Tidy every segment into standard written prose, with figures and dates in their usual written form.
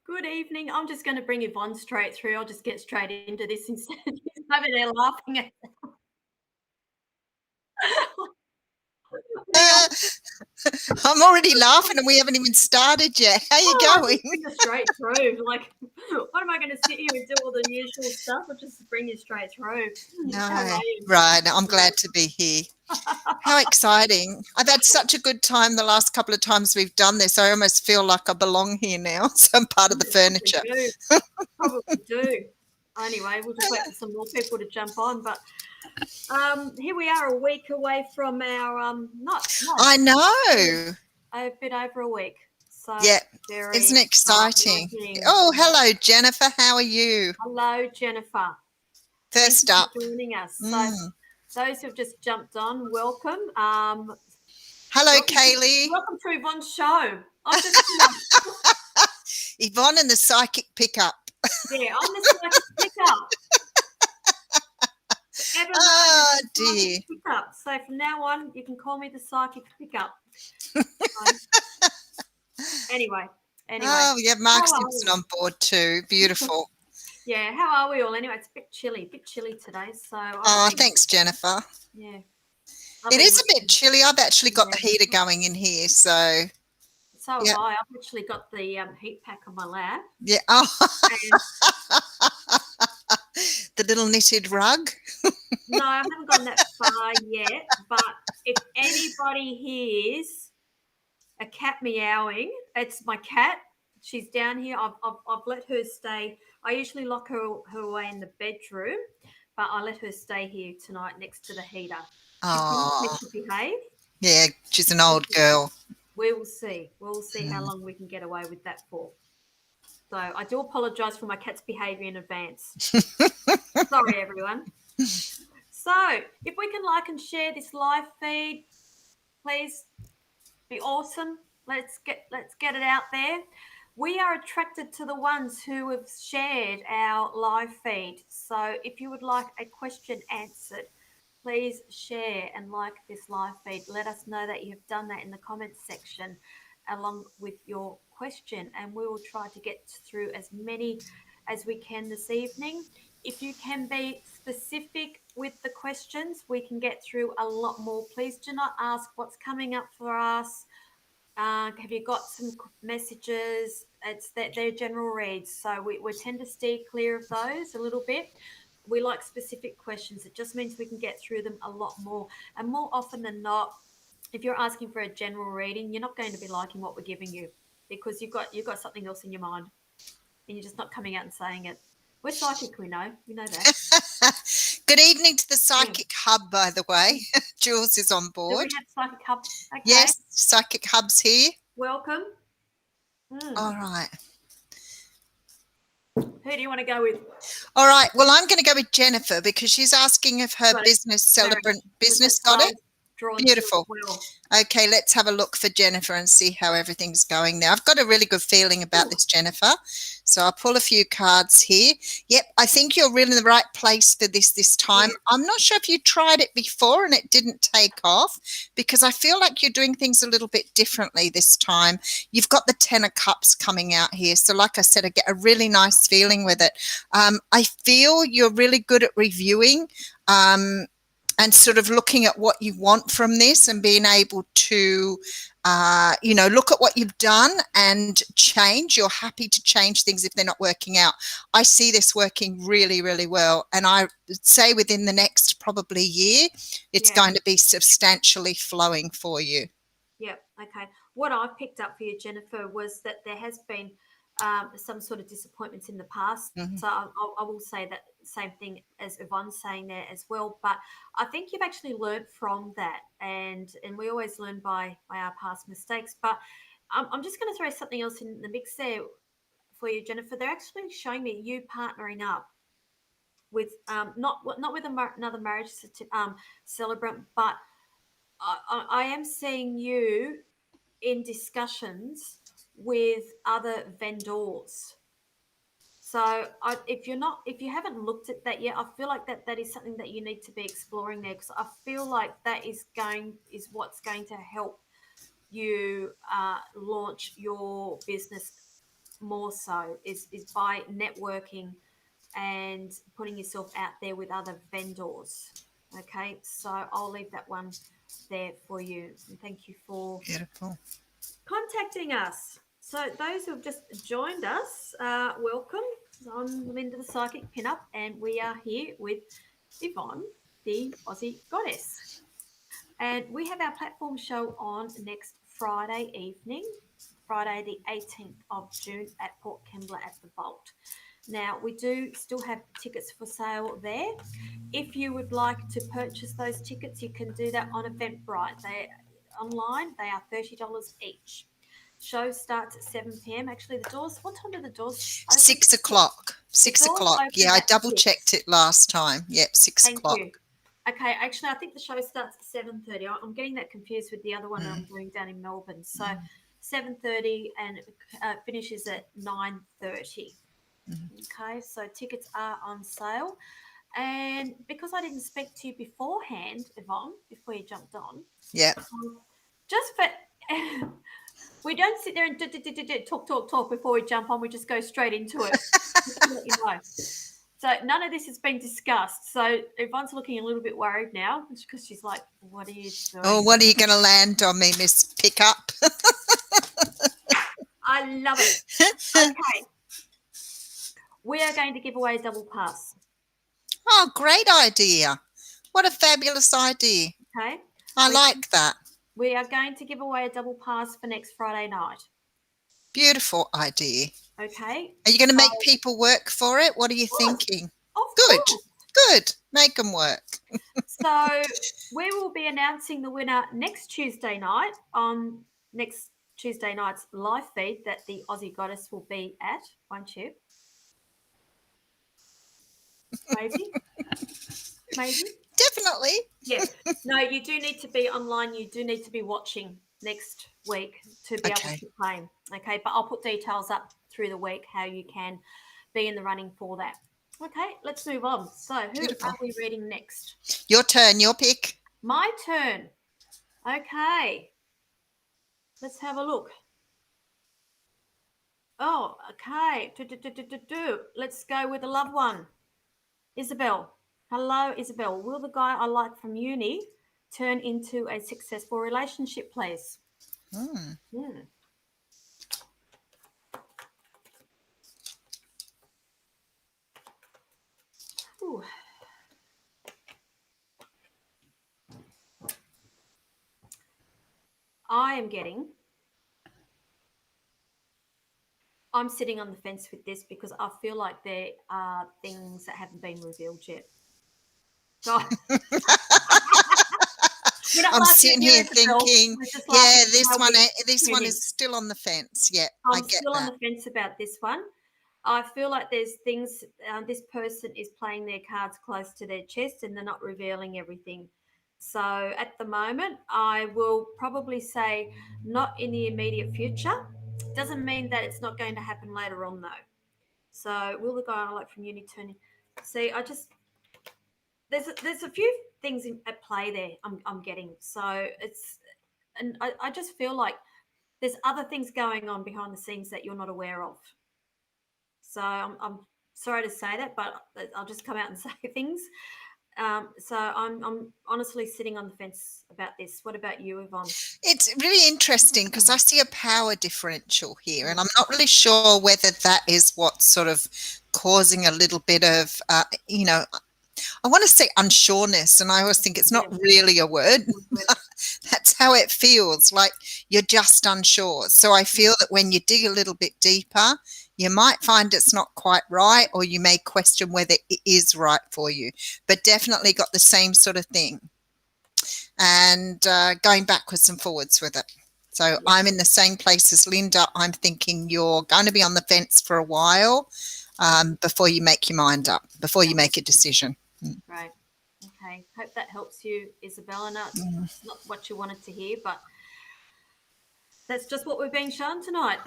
Good evening. I'm just going to bring Yvonne straight through. I'll just get straight into this instead of just over there laughing at me. Uh, I'm already laughing and we haven't even started yet. How you I'll going? just bring you straight through. Like, what am I going to sit here and do all the usual stuff? I'll just bring you straight through. How No, are you? right. I'm glad to be here. How exciting. I've had such a good time the last couple of times we've done this. I almost feel like I belong here now. So I'm part of the Probably furniture. do. Probably do. Anyway, we'll just wait for some more people to jump on. But here we are, a week away from our not I know. a bit over a week. So Yeah. very Isn't it exciting? exciting. Oh, hello, Jennifer. How are you? Hello, Jennifer. Thank First you for up. joining us. So Mm. those who've just jumped on, welcome. Hello, Welcome to, Kaylee. welcome to Yvonne's show. I've just Yvonne and the psychic pickup. yeah, I'm the psychic pickup. Forever known as Oh, the dear. psychic pickup. So from now on, you can call me the psychic pickup. So, anyway. Oh, yeah, Mark How are Simpson we? on board too. Beautiful. Yeah, how are we all? Anyway, it's a bit chilly today. So Oh, thanks, Jennifer. yeah, I've It been is a bit chilly. I've actually got yeah. the heater going in here, so So have yeah, I. I've actually got the heat pack on my lap. yeah. Oh, And the little knitted rug. no, I haven't gone that far yet. But if anybody hears a cat meowing, it's my cat. She's down here. I've let her stay. I usually lock her away in the bedroom, but I let her stay here tonight next to the heater. She promised me Oh, she'd behave. yeah, she's an old girl. We will see. We'll see how long we can get away with that for. So I do apologise for my cat's behaviour in advance. Sorry, everyone. So if we can like and share this live feed, please be awesome. Let's get it out there. We are attracted to the ones who have shared our live feed. So if you would like a question answered, please share and like this live feed. Let us know that you have done that in the comments section along with your question, and we will try to get through as many as we can this evening. If you can be specific with the questions, we can get through a lot more. Please do not ask what's coming up for us. Have you got some messages? It's that they're general reads, so we tend to steer clear of those a little bit. We like specific questions. It just means we can get through them a lot more. And more often than not, if you're asking for a general reading, you're not going to be liking what we're giving you because you've got something else in your mind and you're just not coming out and saying it. We're psychic, we know that. Good evening to the Yeah. Psychic Hub, by the way. Jules is on Do we board. have psychic hub? Okay. Yes, Psychic Hub's here. Welcome. All right. Who do you want to go with? All right. Well, I'm going to go with Jennifer because she's asking if her Got it. business celebrant There's business a got it. card drawn through as Beautiful. well. Okay, let's have a look for Jennifer and see how everything's going now. I've got a really good feeling about this, Jennifer. So I'll pull a few cards here. Yep, I think you're really in the right place for this time. Yeah. I'm not sure if you tried it before and it didn't take off because I feel like you're doing things a little bit differently this time. You've got the Ten of Cups coming out here. So like I said, I get a really nice feeling with it. I feel you're really good at reviewing. And sort of looking at what you want from this and being able to, look at what you've done and change. You're happy to change things if they're not working out. I see this working really, really well. And I would say within the next probably year, it's going to be substantially flowing for you. Yep. Okay. What I've picked up for you, Jennifer, was that there has been some sort of disappointments in the past. Mm-hmm. So I will say that same thing as Yvonne's saying there as well. But I think you've actually learned from that, and we always learn by our past mistakes. But I'm just going to throw something else in the mix there for you, Jennifer. They're actually showing me you partnering up with not with another marriage celebrant, but I am seeing you in discussions with other vendors. So if you haven't looked at that yet, I feel like that is something that you need to be exploring there because I feel like that is what's going to help you launch your business more so is by networking and putting yourself out there with other vendors. Okay, so I'll leave that one there for you. And thank you for Beautiful. contacting us. So those who have just joined us, welcome. I'm Linda the Psychic Pinup, and we are here with Yvonne, the Aussie Goddess. And we have our platform show on next Friday evening, Friday the 18th of June at Port Kembla at the Vault. Now, we do still have tickets for sale there. If you would like to purchase those tickets, you can do that on Eventbrite. Online, they are $30 each. Show starts at 7 p.m. Actually, the doors, what time do the doors open? 6 o'clock. 6 doors o'clock. Yeah, open I at double 6. checked it last time. Yep, 6 Thank o'clock. you. Okay, actually, I think the show starts at 7:30. I'm getting that confused with the other one I'm doing down in Melbourne. So 7:30 and finishes at 9:30. Okay, so tickets are on sale. And because I didn't speak to you beforehand, Yvonne, before you jumped on, Yeah. just for we don't sit there and talk before we jump on. We just go straight into it. Just to let you know. So none of this has been discussed. So Yvonne's looking a little bit worried now because she's like, "What are you doing?" Oh, what are you going to land on me, Miss Pickup? I love it. Okay, we are going to give away a double pass. Oh, great idea. What a fabulous idea. Okay. I like that. We are going to give away a double pass for next Friday night. Beautiful idea. Okay. Are you going to make people work for it? What are you thinking? Of Good. course. Good. Make them work. So we will be announcing the winner next Tuesday night on next Tuesday night's live feed that the Aussie Goddess will be at, won't you? Maybe. Maybe. Definitely. Yeah. No, you do need to be online. You do need to be watching next week to be able to claim. Okay. But I'll put details up through the week how you can be in the running for that. Okay. Let's move on. So who are we reading next? Your turn. Your pick. My turn. Okay. Let's have a look. Oh, okay. Let's go with a loved one. Isabel. Hello, Isabel. Will the guy I like from uni turn into a successful relationship, please? Ooh. I'm sitting on the fence with this because I feel like there are things that haven't been revealed yet. So I'm sitting here thinking, yeah, this one is still on the fence. Yeah, I get still that. on the fence about this one. I feel like there's things, this person is playing their cards close to their chest and they're not revealing everything. So at the moment, I will probably say not in the immediate future. Doesn't mean that it's not going to happen later on, though. So will the guy I like from uni turn? See, there's a few things at play there. I'm getting, so it's, and I just feel like there's other things going on behind the scenes that you're not aware of. So I'm sorry to say that, but I'll just come out and say things. So I'm honestly sitting on the fence about this. What about you, Yvonne? It's really interesting because I see a power differential here, and I'm not really sure whether that is what's sort of causing a little bit of, I want to say unsureness, and I always think it's not really a word. That's how it feels, like you're just unsure. So I feel that when you dig a little bit deeper, you might find it's not quite right, or you may question whether it is right for you, but definitely got the same sort of thing. And going backwards and forwards with it. So I'm in the same place as Linda. I'm thinking you're going to be on the fence for a while before you make your mind up, before you make a decision. Right. Okay. Hope that helps you, Isabella. It's not what you wanted to hear, but that's just what we're being shown tonight.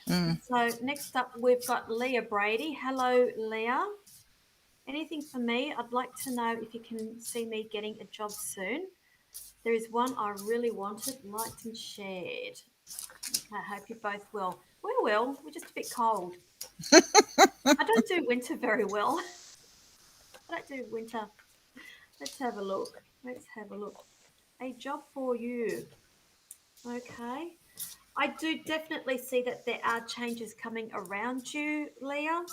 So next up, we've got Leah Brady. Hello, Leah. Anything for me? I'd like to know if you can see me getting a job soon. There is one I really wanted, liked and shared. I hope you're both well. We're well. We're just a bit cold. I don't do winter very well. I don't do winter. Let's have a look. Let's have a look. A job for you. Okay. I do definitely see that there are changes coming around you, Leah.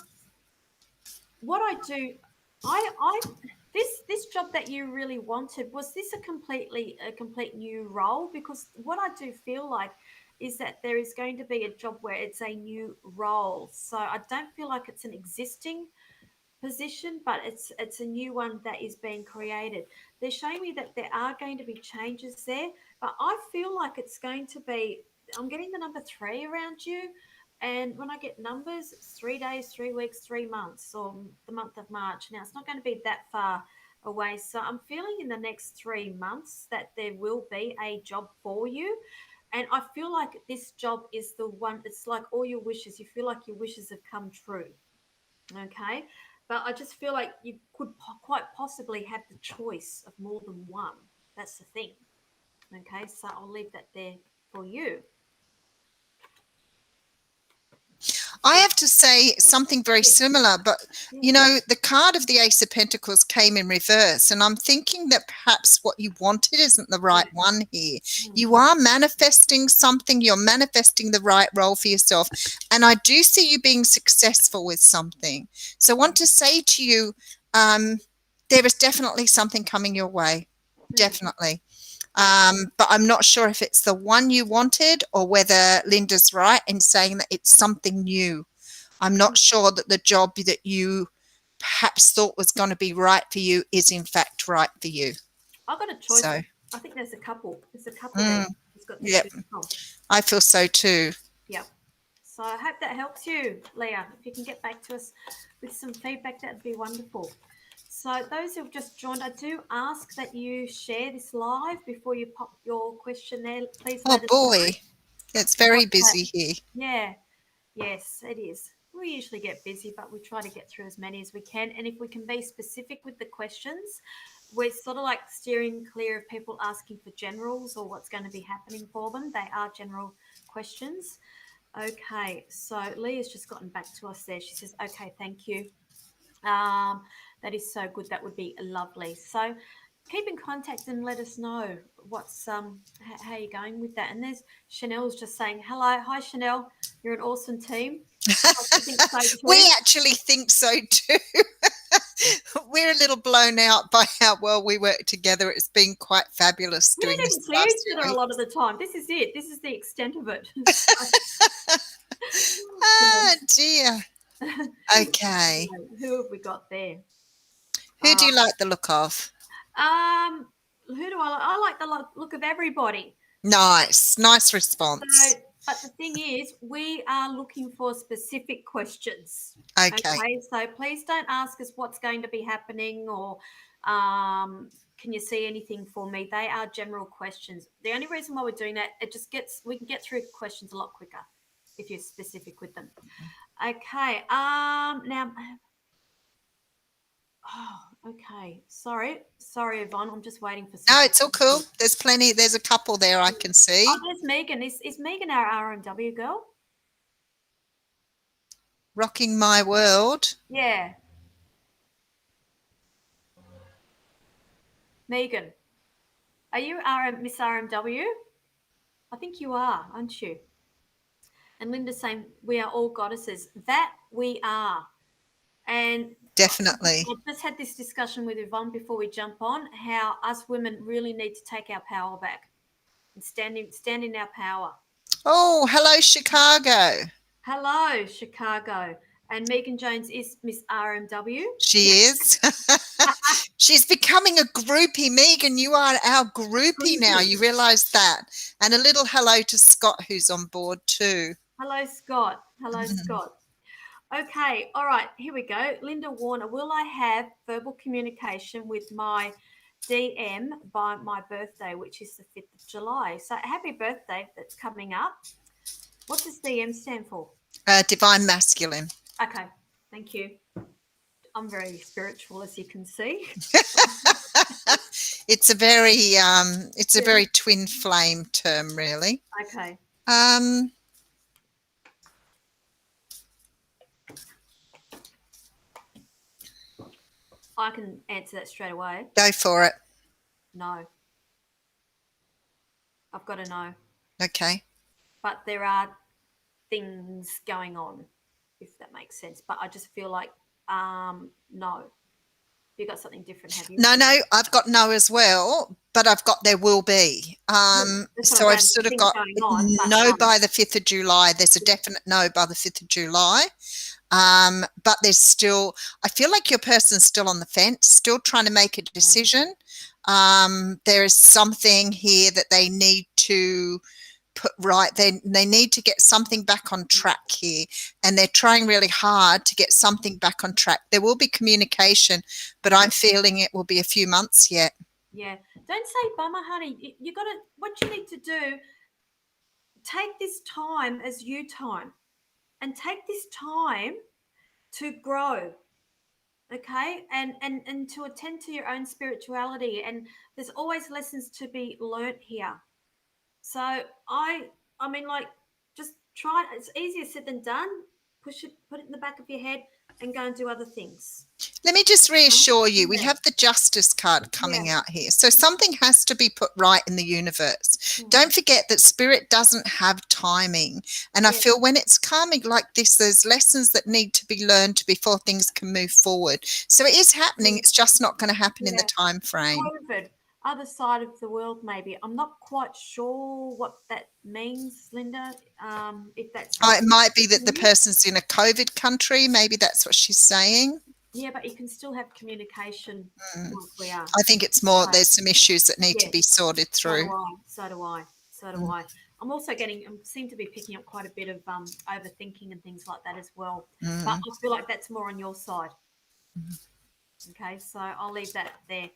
What I do, I this job that you really wanted, was this a complete new role? Because what I do feel like is that there is going to be a job where it's a new role. So I don't feel like it's an existing position, but it's a new one that is being created. They're showing me that there are going to be changes there, but I feel like it's going to be. I'm getting the number 3 around you, and when I get numbers, it's 3 days, 3 weeks, 3 months, or the month of March. Now it's not going to be that far away, so I'm feeling in the next 3 months that there will be a job for you. And I feel like this job is the one, it's like all your wishes. You feel like your wishes have come true. Okay. But I just feel like you could quite possibly have the choice of more than one. That's the thing. Okay. So I'll leave that there for you. I have to say something very similar, but the card of the Ace of Pentacles came in reverse, and I'm thinking that perhaps what you wanted isn't the right one here. You are manifesting something, you're manifesting the right role for yourself, and I do see you being successful with something. So I want to say to you, there is definitely something coming your way, definitely. But I'm not sure if it's the one you wanted or whether Linda's right in saying that it's something new. I'm not sure that the job that you perhaps thought was going to be right for you is in fact right for you. I've got a choice. So, I think there's a couple. There's a couple there. It's got to choose from. I feel so too. Yep. So I hope that helps you, Leah. If you can get back to us with some feedback, that'd be wonderful. So those who've just joined, I do ask that you share this live before you pop your question there. Please let us know. It's very busy here. Yeah, yes, it is. We usually get busy, but we try to get through as many as we can. And if we can be specific with the questions, we're sort of like steering clear of people asking for generals or what's going to be happening for them. They are general questions. Okay, so Leah's just gotten back to us there. She says, okay, thank you. That is so good. That would be lovely. So keep in contact and let us know what's how you're going with that. And there's Chanel's just saying hello. Hi Chanel, you're an awesome team. I think so too. We actually think so too. We're a little blown out by how well we work together. It's been quite fabulous doing this. We don't see each other a lot of the time. This is it. This is the extent of it. Oh dear. Okay. Who have we got there? Who do you like the look of? Who do I like the look of everybody. Nice response. So, but the thing is, we are looking for specific questions. Okay. So please don't ask us what's going to be happening or can you see anything for me? They are general questions. The only reason why we're doing that, we can get through questions a lot quicker if you're specific with them. Okay. Now. Oh, okay. Sorry, Yvonne. I'm just waiting for some. No, it's all cool. There's plenty. There's a couple there I can see. Oh, there's Megan. Is Megan our RMW girl? Rocking My World. Yeah. Megan, are you Miss RMW? I think you are, aren't you? And Linda's saying we are all goddesses. That we are. And definitely. I just had this discussion with Yvonne before we jump on, how us women really need to take our power back and stand in our power. Oh, hello, Chicago. Hello, Chicago. And Megan Jones is Miss RMW. She is. She's becoming a groupie. Megan, you are our groupie now. You realise that. And a little hello to Scott, who's on board too. Hello, Scott. Hello, Scott. Okay, all right, here we go. Linda Warner, will I have verbal communication with my DM by my birthday, which is the 5th of July? So happy birthday, that's coming up. What does DM stand for? Divine Masculine. Okay, thank you. I'm very spiritual, as you can see. It's a very, a very twin flame term, really. Okay. I can answer that straight away. Go for it. No. I've got to know. Okay. But there are things going on, if that makes sense. But I just feel like, no. You got something different, have you? No, I've got no as well, but I've got there will be. So I've sort of got no by the 5th of July. There's a definite no by the 5th of July. But there's still, I feel like your person's still on the fence, still trying to make a decision. There is something here that they need to put right. They need to get something back on track here, and they're trying really hard to get something back on track. There will be communication, but I'm feeling it will be a few months yet. Yeah. Don't say bummer, honey. You got to, what you need to do, take this time as you time, and take this time to grow. Okay, and to attend to your own spirituality, and there's always lessons to be learnt here. So I mean, like, just try. It's easier said than done. Put it in the back of your head, and go and do other things. Let me just reassure you, we have the Justice card coming out here. So something has to be put right in the universe. Don't forget that Spirit doesn't have timing. And I feel when it's coming like this, there's lessons that need to be learned before things can move forward. So it is happening. It's just not going to happen in the time frame. COVID, other side of the world, maybe. I'm not quite sure what that means, Linda. If that's it might be that the person's in a COVID country. Maybe that's what she's saying. Yeah, but you can still have communication like we are. I think it's more there's some issues that need to be sorted through. So do I. I'm also seem to be picking up quite a bit of overthinking and things like that as well. But I feel like that's more on your side. Okay, so I'll leave that there.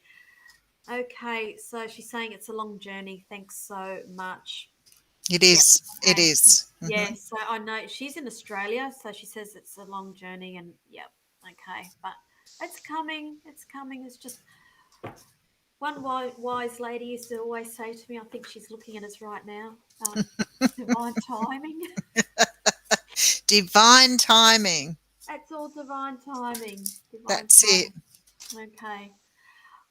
Okay, so she's saying it's a long journey. Thanks so much. It is. It is. Yeah, so I know she's in Australia, so she says it's a long journey, and okay, but it's coming. It's coming. It's just one wise lady used to always say to me, I think she's looking at us right now, divine timing. Divine timing. That's all divine timing. That's it. Okay.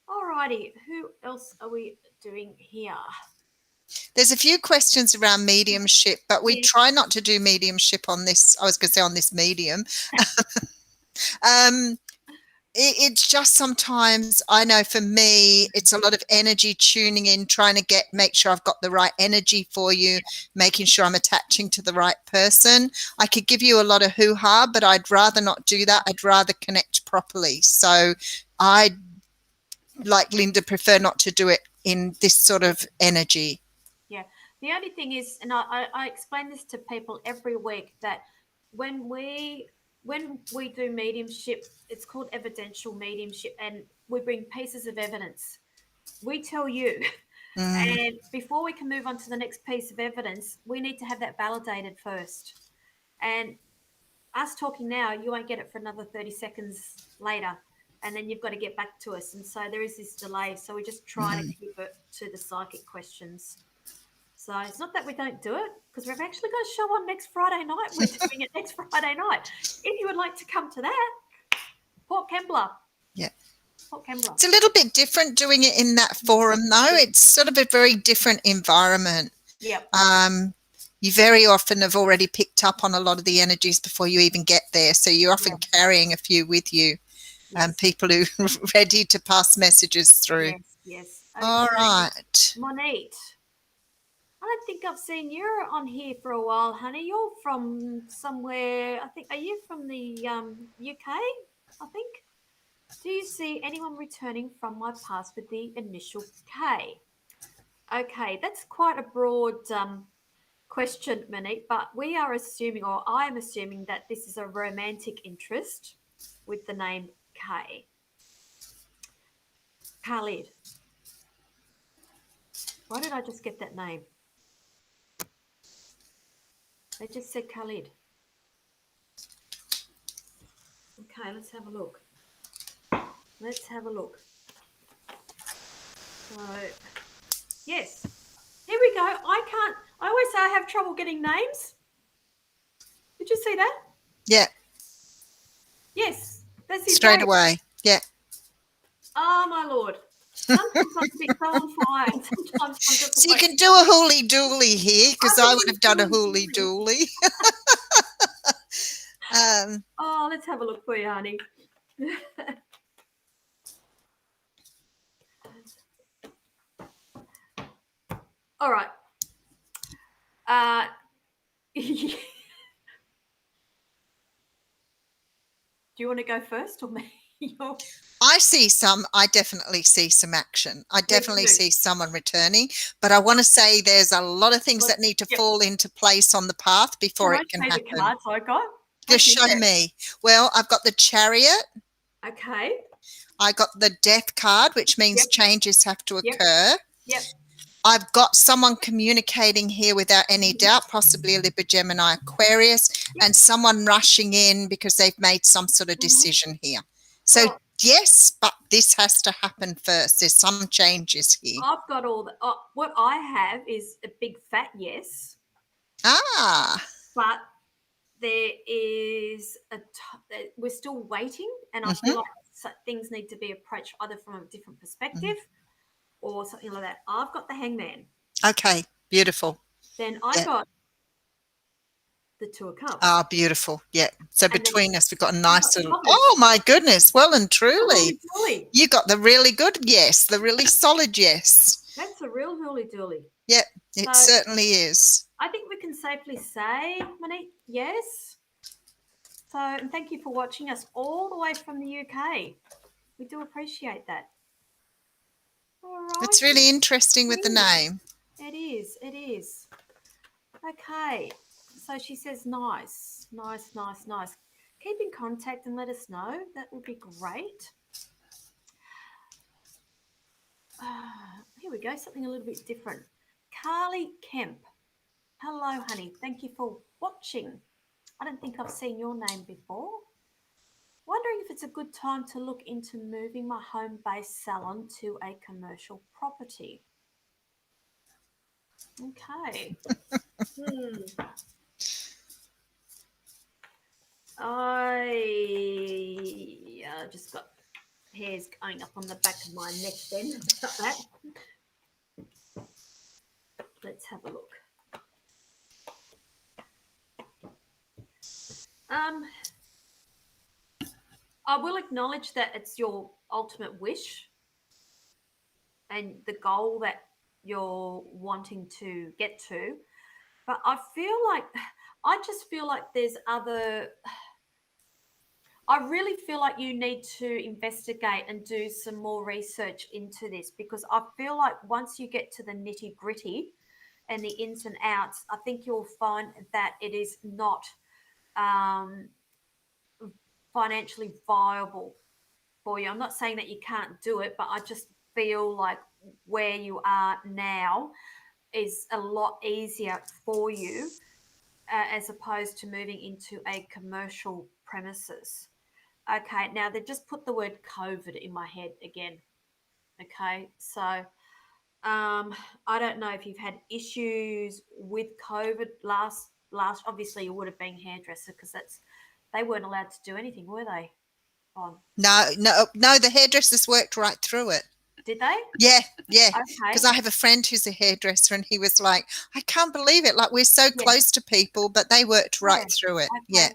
All righty. Who else are we doing here? There's a few questions around mediumship, but we try not to do mediumship on this. I was going to say on this medium. It's just sometimes, I know for me, it's a lot of energy tuning in, trying to make sure I've got the right energy for you, making sure I'm attaching to the right person. I could give you a lot of hoo-ha, but I'd rather not do that. I'd rather connect properly. So I, like Linda, prefer not to do it in this sort of energy. Yeah. The only thing is, and I explain this to people every week, that when we do mediumship, it's called evidential mediumship, and we bring pieces of evidence. We tell you, and before we can move on to the next piece of evidence, we need to have that validated first. And us talking now, you won't get it for another 30 seconds later, and then you've got to get back to us. And so there is this delay. So we just try to keep it to the psychic questions. So it's not that we don't do it, because we've actually got a show on next Friday night. We're doing it next Friday night. If you would like to come to that, Port Kembla. Yeah. Port Kembla. It's a little bit different doing it in that forum, though. It's sort of a very different environment. Yep. You very often have already picked up on a lot of the energies before you even get there. So you're often carrying a few with you, people who are ready to pass messages through. Yes. Okay. All right. Monique. I don't think I've seen you on here for a while, honey. You're from somewhere, I think. Are you from the UK, I think? Do you see anyone returning from my past with the initial K? Okay, that's quite a broad question, Monique, but we are assuming, or I am assuming, that this is a romantic interest with the name K. Khalid. Why did I just get that name? They just said Khalid. Okay, let's have a look. So, yes. Here we go. I always say I have trouble getting names. Did you see that? Yeah. Yes, that's his Straight name. away. Yeah. Oh, my Lord. Sometimes I'm a bit so on fire, and sometimes I'm just So you like, can do a hooly dooly here because I I can would do have done a hooly hooly dooly. Oh, let's have a look for you, honey. All right. Do you want to go first or me? I definitely see some action. I Me definitely too. see someone returning, but I want to say there's a lot of things that need to Yep. fall into place on the path before Can I it can say the happen. cards I got? Just What do you show get? me. Well, I've got the Chariot. Okay. I got the Death card, which means Yep. changes have to Yep. occur. Yep. I've got someone communicating here without any doubt, possibly a Libra, Gemini, Aquarius, Yep. and someone rushing in because they've made some sort of decision here. So, Well, yes, but this has to happen first. There's some changes here. I've got all the. What I have is a big fat yes, Ah, but there is we're still waiting, and I feel mhm. like things need to be approached either from a different perspective or something like that. I've got the Hangman. Okay, beautiful. Then I Yeah. got the Two of Cups. Ah, beautiful. Yeah. So And then between us, we've got a I've nice got the little. Lovers. Oh my goodness! Well and Oh, truly, holy dooly. you got the really good yes, the really solid yes. That's a real holy dooly. Yep, it So certainly is. I think we can safely say, Monique, yes. So, and thank you for watching us all the way from the UK. We do appreciate that. All right. It's really interesting with the name. It is. It is. Okay. So she says, nice, nice, nice, nice. Keep in contact and let us know. That would be great. Here we go. Something a little bit different. Carly Kemp. Hello, honey. Thank you for watching. I don't think I've seen your name before. Wondering if it's a good time to look into moving my home-based salon to a commercial property. Okay. I just got hairs going up on the back of my neck then. About that. Let's have a look. I will acknowledge that it's your ultimate wish and the goal that you're wanting to get to. But I just feel like there's other. I really feel like you need to investigate and do some more research into this because I feel like once you get to the nitty gritty and the ins and outs, I think you'll find that it is not financially viable for you. I'm not saying that you can't do it, but I just feel like where you are now is a lot easier for you as opposed to moving into a commercial premises. Okay, now they just put the word COVID in my head again. Okay, so I don't know if you've had issues with COVID last. Obviously you would have been hairdresser because they weren't allowed to do anything, were they? No, the hairdressers worked right through it. Did they? Yeah. Okay. Because I have a friend who's a hairdresser and he was like, I can't believe it. Like we're so close to people, but they worked right through it. Okay. Yeah.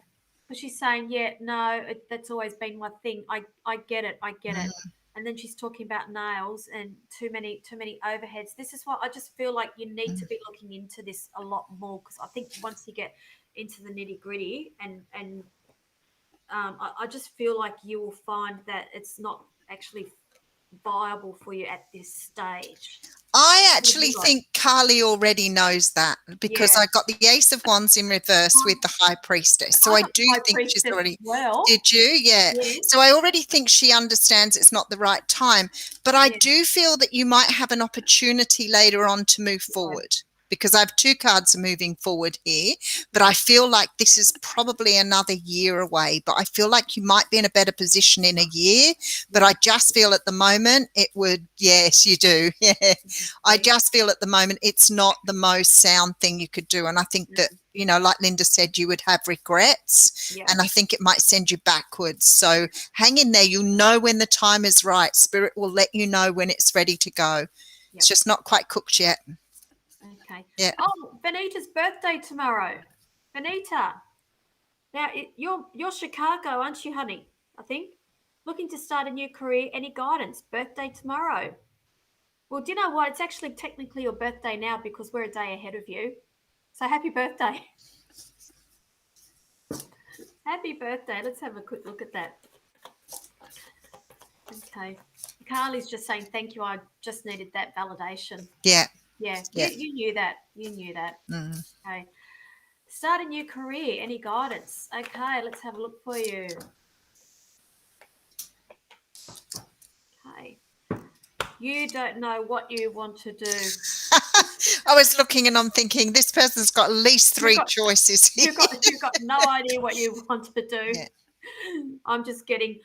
But she's saying, no, that's always been my thing. I get it. And then she's talking about nails and too many overheads. This is why I just feel like you need to be looking into this a lot more because I think once you get into the nitty gritty and I just feel like you will find that it's not actually viable for you at this stage. I actually think Carly already knows that because I got the Ace of Wands in reverse with the High Priestess. So I do think she's already. Did you? Yeah. So I already think she understands it's not the right time. But I do feel that you might have an opportunity later on to move forward. because I have 2 cards moving forward here, but I feel like this is probably another year away. But I feel like you might be in a better position in a year. But I just feel at the moment it would, yes, you do. Yeah. I just feel at the moment it's not the most sound thing you could do. And I think that, like Linda said, you would have regrets, and I think it might send you backwards. So hang in there. You'll know when the time is right. Spirit will let you know when it's ready to go. It's just not quite cooked yet. Okay. Yeah. Oh, Benita's birthday tomorrow. Benita. Now, you're Chicago, aren't you, honey? I think. Looking to start a new career. Any guidance? Birthday tomorrow. Well, do you know what? It's actually technically your birthday now because we're a day ahead of you. So happy birthday. Happy birthday. Let's have a quick look at that. Okay. Carly's just saying thank you. I just needed that validation. Yeah. Yeah. You knew that. You knew that. Okay. Start a new career. Any guidance? Okay. Let's have a look for you. Okay. You don't know what you want to do. I was looking and I'm thinking this person's got at least 3 choices here. You've got no idea what you want to do. Yeah. I'm just getting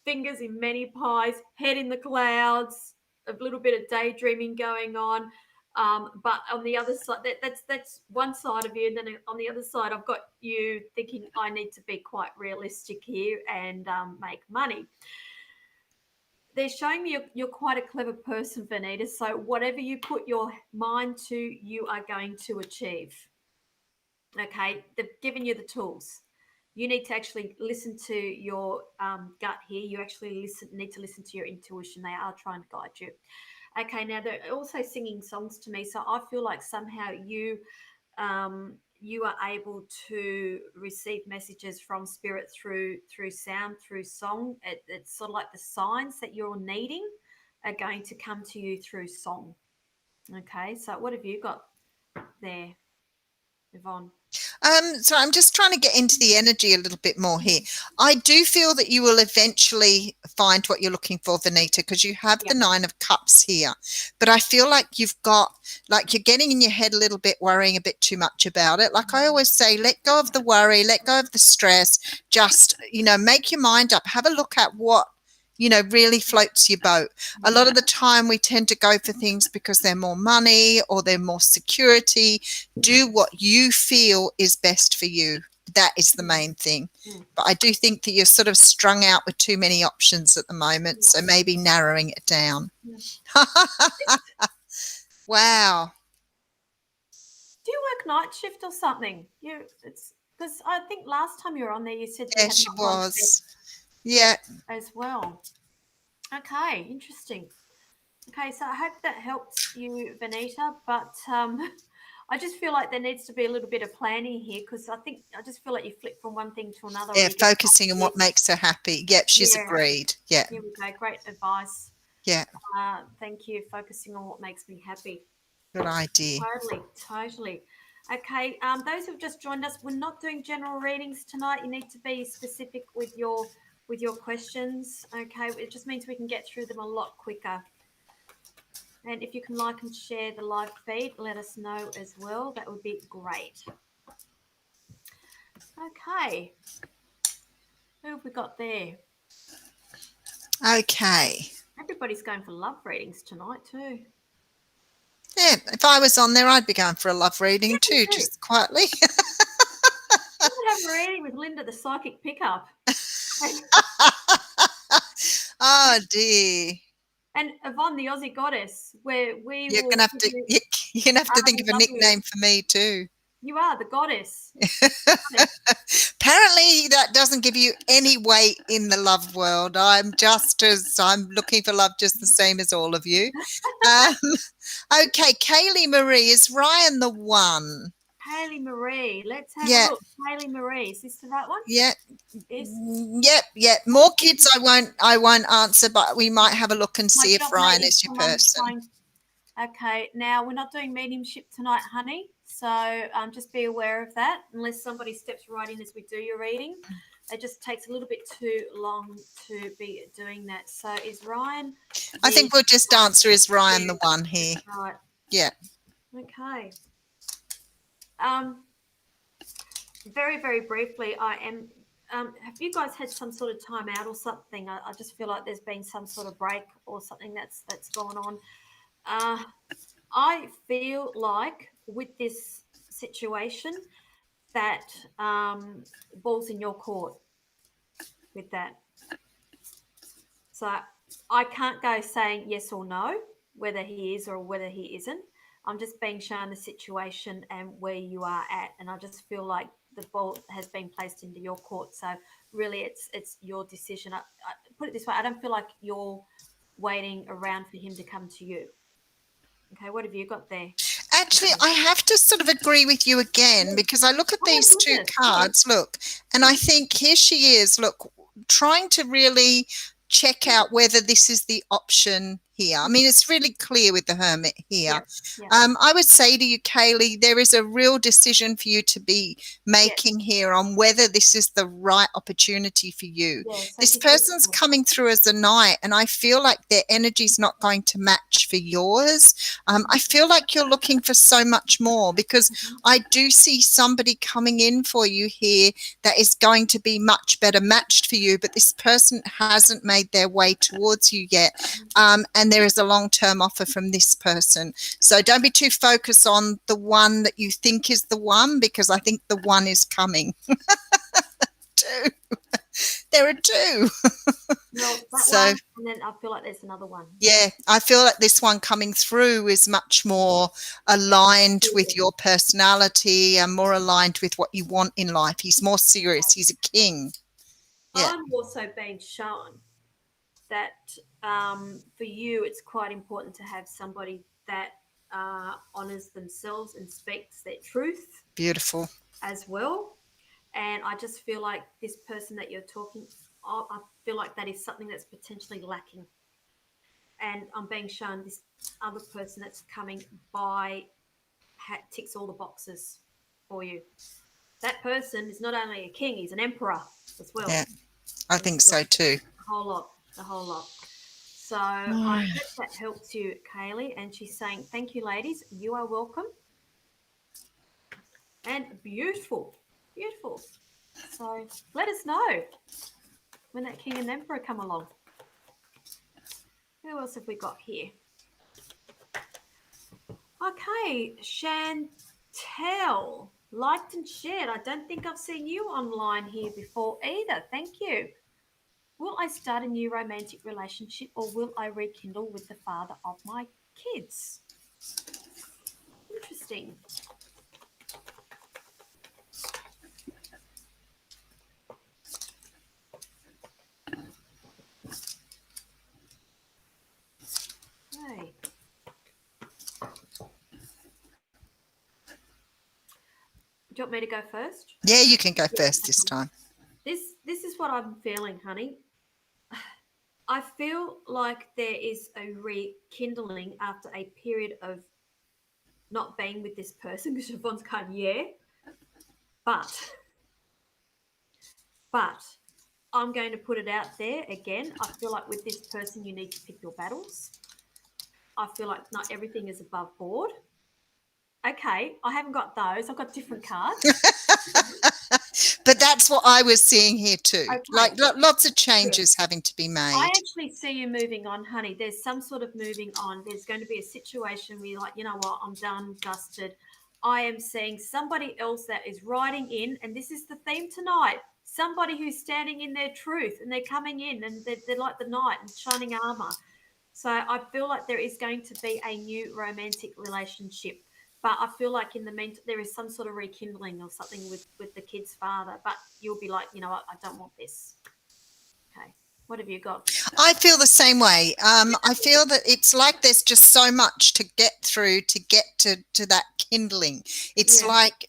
fingers in many pies, head in the clouds, a little bit of daydreaming going on. But on the other side, that's one side of you, and then on the other side, I've got you thinking I need to be quite realistic here and make money. They're showing me you're quite a clever person, Vanita. So whatever you put your mind to, you are going to achieve. Okay, they've given you the tools. You need to actually listen to your gut here. You actually need to listen to your intuition. They are trying to guide you. Okay, now they're also singing songs to me, so I feel like somehow you are able to receive messages from spirit through sound, through song. It's sort of like the signs that you're needing are going to come to you through song. Okay, so what have you got there, Yvonne? So I'm just trying to get into the energy a little bit more here. I do feel that you will eventually find what you're looking for, Vanita, because you have the 9 of Cups here. But I feel like you've got, like you're getting in your head a little bit, worrying a bit too much about it. Like I always say, let go of the worry, let go of the stress. Just, make your mind up. Have a look at what really floats your boat. A lot of the time we tend to go for things because they're more money or they're more security. Do what you feel is best for you. That is the main thing. But I do think that you're sort of strung out with too many options at the moment, so maybe narrowing it down. Wow. Do you work night shift or something? It's because I think last time you were on there, you said yeah, she was. Yeah. As well. Okay, interesting. Okay, so I hope that helps you, Vanita. But I just feel like there needs to be a little bit of planning here because I just feel like you flip from one thing to another. Yeah, focusing on what makes her happy. Yep, she's agreed. Yeah. Here we go. Great advice. Yeah. Thank you. Focusing on what makes me happy. Good idea. Totally. Okay, those who've just joined us, we're not doing general readings tonight. You need to be specific with your questions. Okay, it just means we can get through them a lot quicker. And if you can like and share the live feed, let us know as well. That would be great. Okay. Who have we got there? Okay. Everybody's going for love readings tonight too. Yeah, if I was on there, I'd be going for a love reading too, just quietly. I would have a reading with Linda, the psychic pickup. Oh dear. And Yvonne, the Aussie goddess, where you're gonna have to think of a nickname for me too. You are the goddess. Apparently that doesn't give you any weight in the love world. I'm looking for love just the same as all of you. Okay, Kaylee Marie, is Ryan the one? Kaylee Marie, let's have a look. Kaylee Marie, is this the right one? Yeah. Yep. More kids I won't answer, but we might have a look and see if Ryan is your person. Okay, now we're not doing mediumship tonight, honey. So just be aware of that. Unless somebody steps right in as we do your reading, it just takes a little bit too long to be doing that. So is Ryan? I think we'll just answer, is Ryan the one here? Right. Yeah. Okay. Very, very briefly, I am. Have you guys had some sort of time out or something? I just feel like there's been some sort of break or something that's gone on. I feel like with this situation that ball's in your court with that. So I can't go saying yes or no, whether he is or whether he isn't. I'm just being shown the situation and where you are at, and I just feel like the ball has been placed into your court. So really, it's your decision. I put it this way: I don't feel like you're waiting around for him to come to you. Okay, what have you got there? Actually, I have to sort of agree with you again, because I look at Oh my these two goodness, yes. cards, look, and I think here she is, look, trying to really check out whether this is the option here. I mean, it's really clear with the Hermit here. Yeah. I would say to you, Kaylee, there is a real decision for you to be making here on whether this is the right opportunity for you. Yeah, so This person's coming through as a knight, and I feel like their energy is not going to match for yours. I feel like you're looking for so much more, because I do see somebody coming in for you here that is going to be much better matched for you, but this person hasn't made their way towards you yet. And there is a long-term offer from this person. So don't be too focused on the one that you think is the one, because I think the one is coming. Two. There are two. Well, that So, one, and then I feel like there's another one. yeah, I feel like this one coming through is much more aligned with your personality and more aligned with what you want in life. He's more serious. He's a king. Yeah. I'm also being shown that for you, it's quite important to have somebody that honors themselves and speaks their truth Beautiful. as well. And I just feel like this person that you're talking, I feel like that is something that's potentially lacking. And I'm being shown this other person that's coming by ticks all the boxes for you. That person is not only a king, he's an emperor as well. Yeah, I think so too. The whole lot. So I hope that helps you, Kaylee. And she's saying, thank you, ladies. You are welcome. And beautiful. So let us know when that king and emperor come along. Who else have we got here? Okay, Chantel, liked and shared. I don't think I've seen you online here before either. Thank you. Will I start a new romantic relationship, or will I rekindle with the father of my kids? Interesting. Okay. Do you want me to go first? Yeah, you can go first this time. This is what I'm feeling, honey. I feel like there is a rekindling after a period of not being with this person, because Siobhan's kind of, yeah. But I'm going to put it out there again. I feel like with this person, you need to pick your battles. I feel like not everything is above board. Okay, I haven't got those. I've got different cards. But that's what I was seeing here too. Okay. Like lots of changes having to be made. I actually see you moving on, honey. There's some sort of moving on. There's going to be a situation where you're like, you know what, I'm done, dusted. I am seeing somebody else that is riding in, and this is the theme tonight. Somebody who's standing in their truth, and they're coming in, and they're like the knight in shining armor. So I feel like there is going to be a new romantic relationship. But I feel like in the meantime, there is some sort of rekindling or something with the kid's father. But you'll be like, you know what, I don't want this. Okay. What have you got? I feel the same way. I feel that it's like there's just so much to get through to get to that kindling. It's like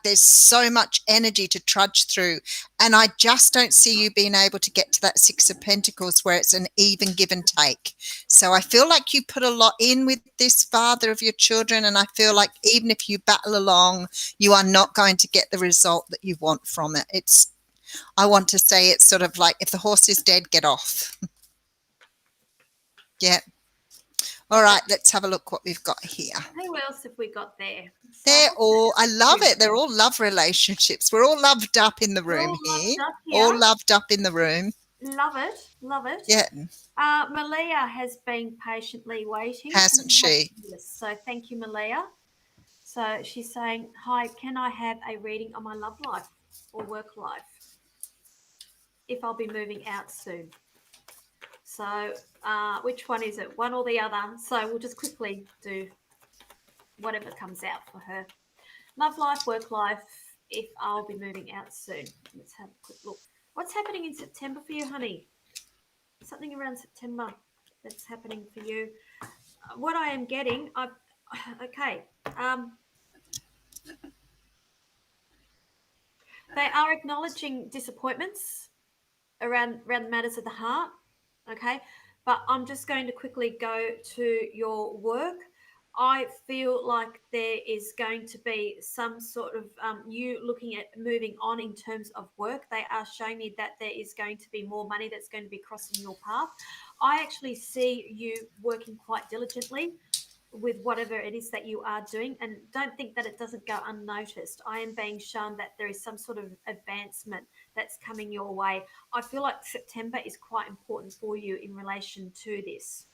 there's so much energy to trudge through, and I just don't see you being able to get to that Six of Pentacles where it's an even give and take. So I feel like you put a lot in with this father of your children, and I feel like even if you battle along, you are not going to get the result that you want from it. I want to say it's sort of like if the horse is dead, get off. Yeah. All right, let's have a look what we've got here. Who else have we got there? So They're what's all, I love that? it. They're all love relationships. We're all loved up in the We're room all here. loved up All here. loved up in the room. Love it. Love it. Yeah, Malia has been patiently waiting. hasn't she? Yes. So thank you, Malia. So she's saying, hi, can I have a reading on my love life or work life if I'll be moving out soon? So which one is it? One or the other? So we'll just quickly do whatever comes out for her. Love life, work life, if I'll be moving out soon. Let's have a quick look. What's happening in September for you, honey? Something around September that's happening for you. What I am getting, okay. They are acknowledging disappointments around matters of the heart. Okay, but I'm just going to quickly go to your work. I feel like there is going to be some sort of you looking at moving on in terms of work. They are showing me that there is going to be more money that's going to be crossing your path. I actually see you working quite diligently with whatever it is that you are doing, and don't think that it doesn't go unnoticed. I am being shown that there is some sort of advancement that's coming your way. I feel like September is quite important for you in relation to this.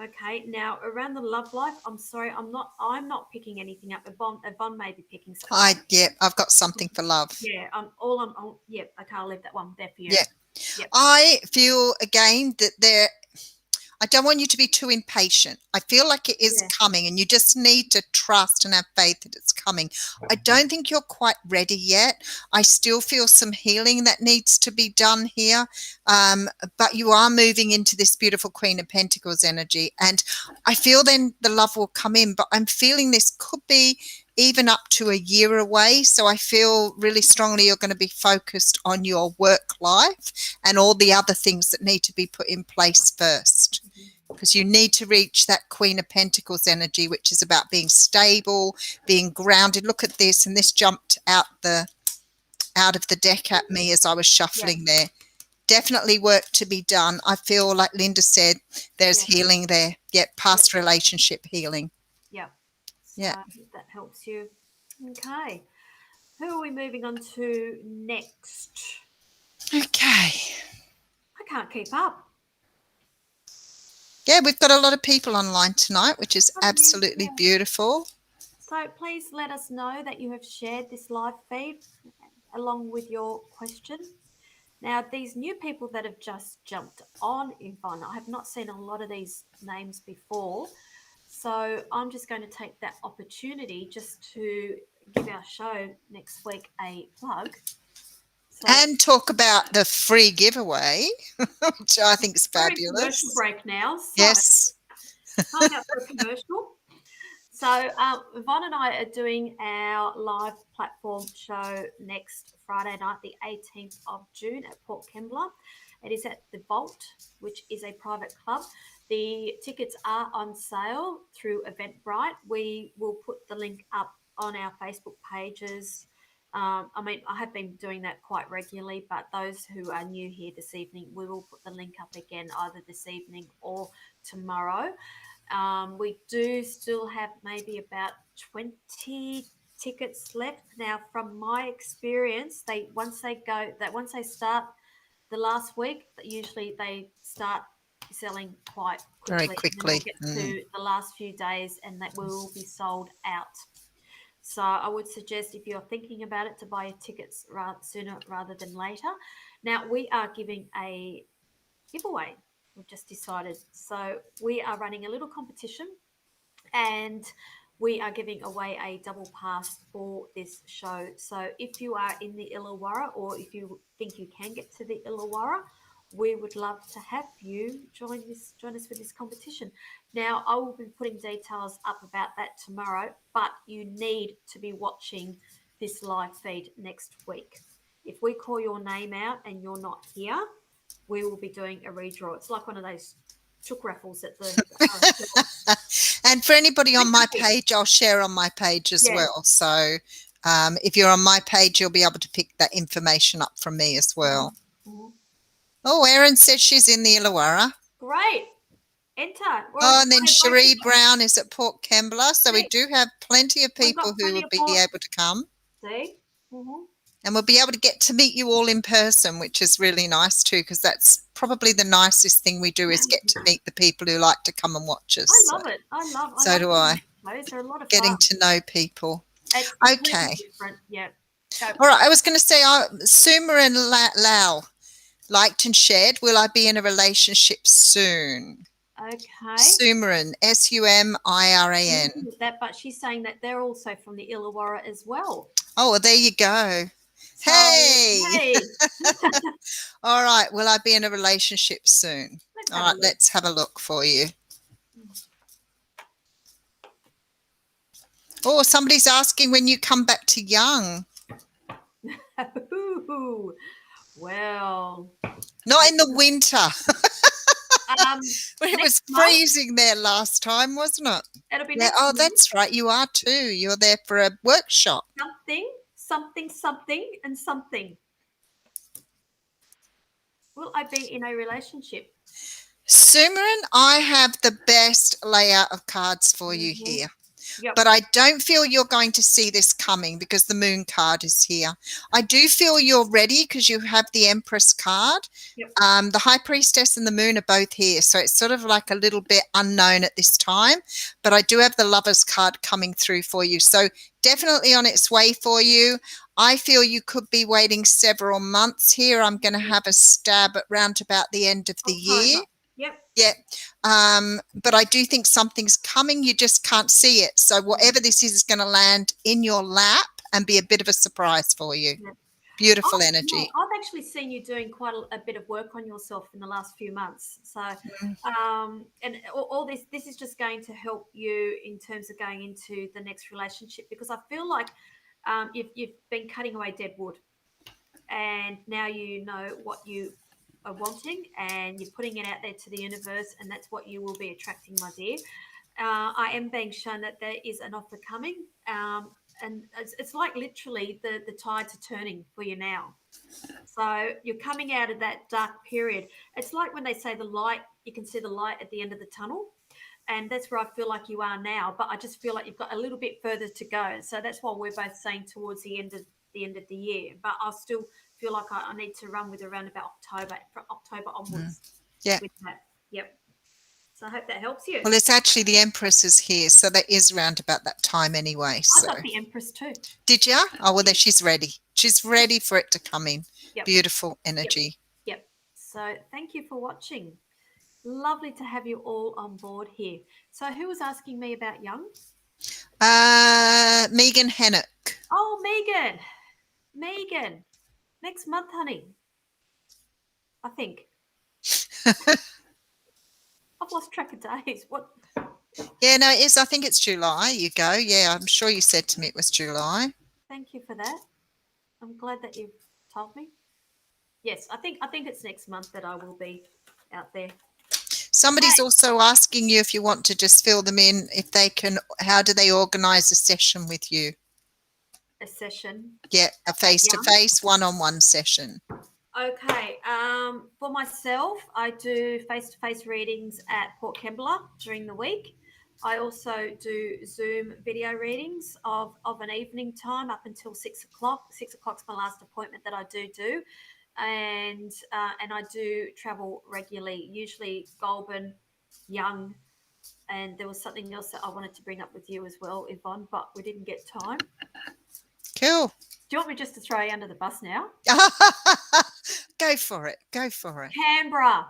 Okay, now around the love life, I'm sorry, I'm not picking anything up. Yvonne may be picking something up. Yeah, I've got something for love. Yeah, yeah, okay, I'll leave that one there for you. Yeah. Yep. I feel again that I don't want you to be too impatient. I feel like it is coming, and you just need to trust and have faith that it's coming. I don't think you're quite ready yet. I still feel some healing that needs to be done here. But you are moving into this beautiful Queen of Pentacles energy, and I feel then the love will come in, but I'm feeling this could be even up to a year away. So I feel really strongly you're going to be focused on your work life and all the other things that need to be put in place first, because you need to reach that Queen of Pentacles energy, which is about being stable, being grounded. Look at this, and this jumped out of the deck at me as I was shuffling there. Definitely work to be done. I feel like Linda said, there's healing there. Past relationship healing. So that helps you. Okay. Who are we moving on to next? Okay. I can't keep up. Yeah, we've got a lot of people online tonight, which is absolutely beautiful. So please let us know that you have shared this live feed along with your question. Now, these new people that have just jumped on, Yvonne, I have not seen a lot of these names before. So I'm just going to take that opportunity just to give our show next week a plug. And talk about the free giveaway, which I think is fabulous. Commercial break now. So yes. Time out for a commercial. So Yvonne and I are doing our live platform show next Friday night, the 18th of June at Port Kembla. It is at the Vault, which is a private club. The tickets are on sale through Eventbrite. We will put the link up on our Facebook pages. I have been doing that quite regularly, but those who are new here this evening, we will put the link up again either this evening or tomorrow. We do still have maybe about 20 tickets left. Now, from my experience, once they start the last week, usually they start selling quite quickly. Very quickly. And get to the last few days, and that will be sold out. So I would suggest, if you're thinking about it, to buy your tickets sooner rather than later. Now, we are giving a giveaway. We've just decided. So we are running a little competition, and we are giving away a double pass for this show. So if you are in the Illawarra, or if you think you can get to the Illawarra, we would love to have you join us for this competition. Now, I will be putting details up about that tomorrow, but you need to be watching this live feed next week. If we call your name out and you're not here, we will be doing a redraw. It's like one of those chook raffles at the And for anybody on my page, I'll share on my page as well. So if you're on my page, you'll be able to pick that information up from me as well. Mm-hmm. Oh, Erin says she's in the Illawarra. Great. enter. Oh, and then Cherie Brown is at Port Kembla. So we do have plenty of people who will be able to come. See? Mm-hmm. And we'll be able to get to meet you all in person, which is really nice too, because that's probably the nicest thing we do is get to meet the people who like to come and watch us. I love it. So do I. They're a lot of getting fun. to know people. It's okay. Different. Yeah. All right. I was going to say, Suma and Lau liked and shared. Will I be in a relationship soon? Okay. Sumaran, Sumiran. That, but she's saying that they're also from the Illawarra as well. Oh, well, there you go. So, hey. All right. Will I be in a relationship soon? All right. Let's have a look for you. Oh, somebody's asking when you come back to Young. Well, not in the winter. When it was freezing there last time, wasn't it? It'll be yeah. Oh, that's right. You are too. You're there for a workshop. Something, and something. Will I be in a relationship? Sumaran, I have the best layout of cards for you here. Yep. But I don't feel you're going to see this coming because the moon card is here. I do feel you're ready because you have the Empress card. Yep. The High Priestess and the moon are both here. So it's sort of like a little bit unknown at this time. But I do have the Lovers card coming through for you. So definitely on its way for you. I feel you could be waiting several months here. I'm going to have a stab at round about the end of the year. Yep. Yeah. But I do think something's coming. You just can't see it. So whatever this is going to land in your lap and be a bit of a surprise for you. Yeah. Beautiful energy. I've actually seen you doing quite a bit of work on yourself in the last few months. So, and all this is just going to help you in terms of going into the next relationship, because I feel like you've been cutting away dead wood, and now you know what you are wanting, and you're putting it out there to the universe, and that's what you will be attracting, my dear. I am being shown that there is an offer coming, and it's like literally the tides are turning for you now. So you're coming out of that dark period. It's like when they say the light, you can see the light at the end of the tunnel, and that's where I feel like you are now. But I just feel like you've got a little bit further to go. So that's why we're both saying towards the end of the year. But I'll still feel like I need to run with around about October, from October onwards. Yeah. With that. Yep. So I hope that helps you. Well, it's actually the Empress is here, so that is round about that time anyway. I got the Empress too. Did you? Oh, well, then she's ready. She's ready for it to come in. Yep. Beautiful energy. Yep. So thank you for watching. Lovely to have you all on board here. So who was asking me about Young? Megan Hennock. Oh, Megan. Next month, honey. I think. I've lost track of days. What? Yeah, no, it is. I think it's July. You go. Yeah, I'm sure you said to me it was July. Thank you for that. I'm glad that you've told me. Yes, I think it's next month that I will be out there. Somebody's also asking you if you want to just fill them in, if they can. How do they organise a session with you? A session? Yeah, a face-to-face, one-on-one session. Okay. For myself, I do face-to-face readings at Port Kembla during the week. I also do Zoom video readings of an evening time up until 6 o'clock. 6 o'clock's my last appointment that I do. And I do travel regularly, usually Goulburn, Young, and there was something else that I wanted to bring up with you as well, Yvonne, but we didn't get time. Cool. Do you want me just to throw you under the bus now? Go for it. Canberra.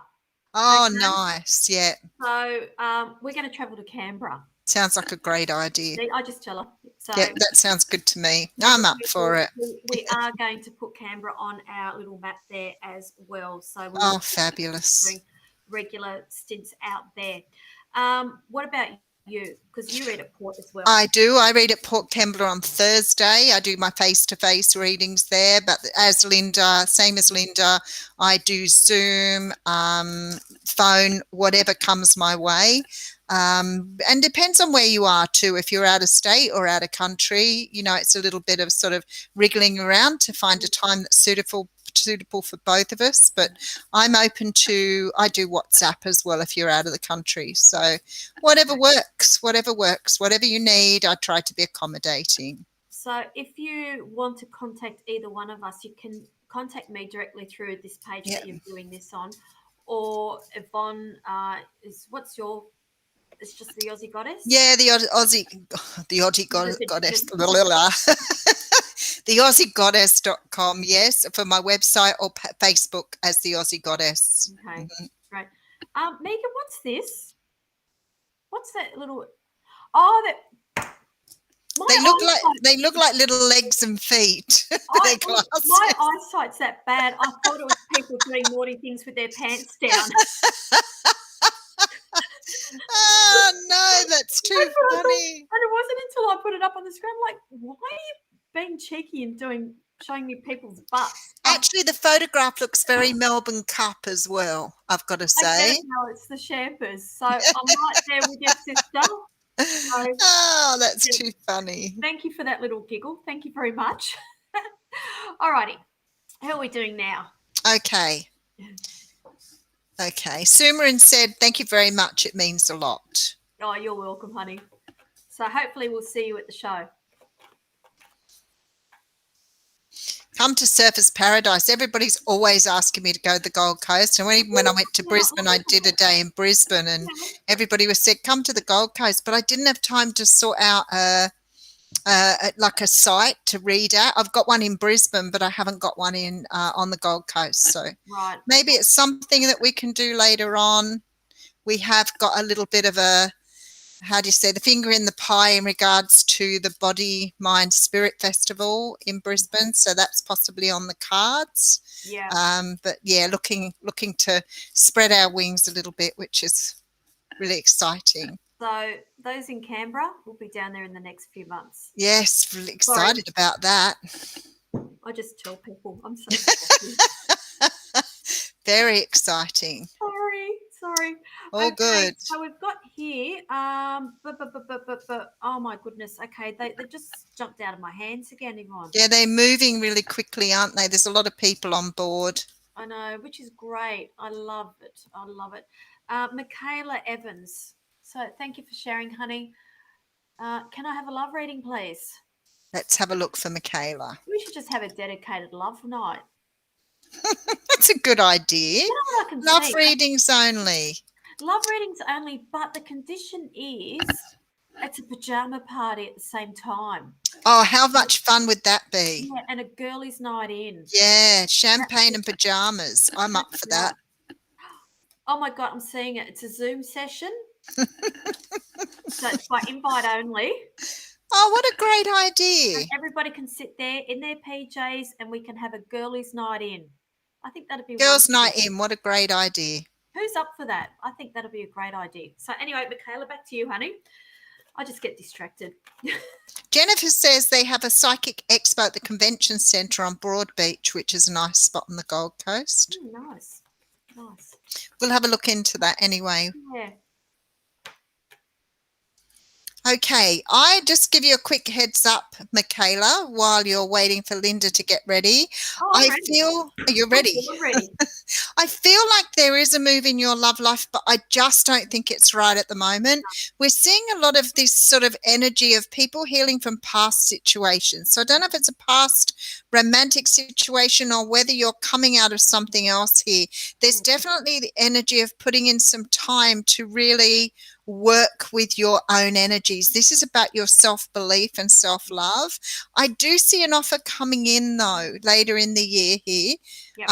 Oh, okay. Nice. Yeah. So we're going to travel to Canberra. Sounds like a great idea. I just tell her. So, yeah, that sounds good to me. I'm up for it. We are going to put Canberra on our little map there as well. So we'll fabulous. Regular stints out there. What about you? Because you read at Port as well. I do. I read at Port Kembla on Thursday. I do my face-to-face readings there. But same as Linda, I do Zoom, phone, whatever comes my way. And depends on where you are too. If you're out of state or out of country, it's a little bit of sort of wriggling around to find a time that's suitable suitable for both of us, but I do WhatsApp as well if you're out of the country. So whatever works, whatever you need, I try to be accommodating. So if you want to contact either one of us, you can contact me directly through this page that you're doing this on, or Yvonne it's just the Aussie Goddess? Yeah, the Aussie Goddess. The AussieGoddess.com, yes, for my website, or Facebook as the Aussie Goddess. Okay, great. Megan, what's this? What's that little? Oh, that. They look like little legs and feet. My eyesight's that bad. I thought it was people doing naughty things with their pants down. Oh no, that's too funny. And it wasn't until I put it up on the screen, I'm like, why are you being cheeky and showing me people's butts? Actually, the photograph looks very Melbourne Cup as well, I've got to say. No, it's the Sherpas. So I'm right there with your sister. So, oh, that's too funny. Thank you for that little giggle. Thank you very much. All righty. How are we doing now? Okay. Sumarin said, thank you very much. It means a lot. Oh, you're welcome, honey. So hopefully we'll see you at the show. Come to Surfers Paradise. Everybody's always asking me to go to the Gold Coast. And even when I went to Brisbane, I did a day in Brisbane, and everybody was said, come to the Gold Coast. But I didn't have time to sort out like a site to read at. I've got one in Brisbane, but I haven't got one in on the Gold Coast. So maybe it's something that we can do later on. We have got a little bit of a, how do you say, the finger in the pie in regards to the Body, Mind, Spirit Festival in Brisbane. So that's possibly on the cards. Yeah. But yeah, looking to spread our wings a little bit, which is really exciting. So those in Canberra will be down there in the next few months. Yes, really excited about that. I just tell people I'm so excited. Very exciting. Sorry. All good. So we've got here, oh my goodness. Okay, they just jumped out of my hands again, Yvonne. Yeah, they're moving really quickly, aren't they? There's a lot of people on board. I know, which is great. I love it. Michaela Evans. So thank you for sharing, honey. Can I have a love reading, please? Let's have a look for Michaela. We should just have a dedicated love night. That's a good idea. You know what I can love say? readings only. Love readings only, but the condition is it's a pajama party at the same time. Oh, how much fun would that be? Yeah, and a girlies' night in. Yeah, champagne and pajamas. I'm up for that. Oh my God, I'm seeing it. It's a Zoom session. So it's by invite only. Oh, what a great idea. And everybody can sit there in their PJs and we can have a girlies' night in. I think that'd be Girls' night in. What a great idea. Who's up for that? I think that'll be a great idea. So anyway, Michaela, back to you, honey. I just get distracted. Jennifer says they have a psychic expo at the convention centre on Broadbeach, which is a nice spot on the Gold Coast. Nice. We'll have a look into that anyway. Yeah. Okay, I just give you a quick heads up, Michaela, while you're waiting for Linda to get ready. You're ready. I'm ready. I feel like there is a move in your love life, but I just don't think it's right at the moment. We're seeing a lot of this sort of energy of people healing from past situations. So I don't know if it's a past romantic situation or whether you're coming out of something else here. There's definitely the energy of putting in some time to really work with your own energies. This is about your self-belief and self-love. I do see an offer coming in though later in the year here. Yep.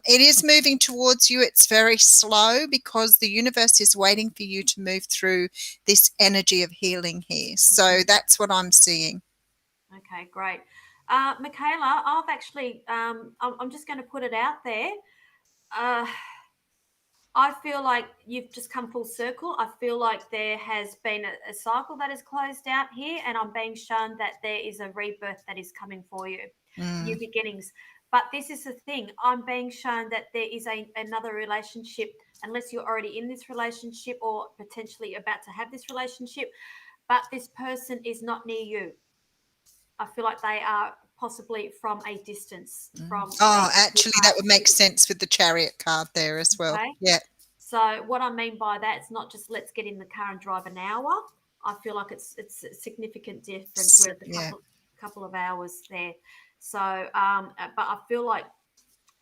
It is moving towards you. It's very slow because the universe is waiting for you to move through this energy of healing here. So that's what I'm seeing. Okay, great. Michaela, I've actually, I'm just going to put it out there. I feel like you've just come full circle. I feel like there has been a cycle that is closed out here, and I'm being shown that there is a rebirth that is coming for you, new beginnings. But this is the thing. I'm being shown that there is another relationship, unless you're already in this relationship or potentially about to have this relationship, but this person is not near you. I feel like they are possibly from a distance, from Oh, maybe actually, that would make 2 sense with the chariot card there as well. okay? Yeah. So what I mean by that, it's not just let's get in the car and drive an hour. I feel like it's a significant difference where it's a Yeah. couple of hours there. So, but I feel like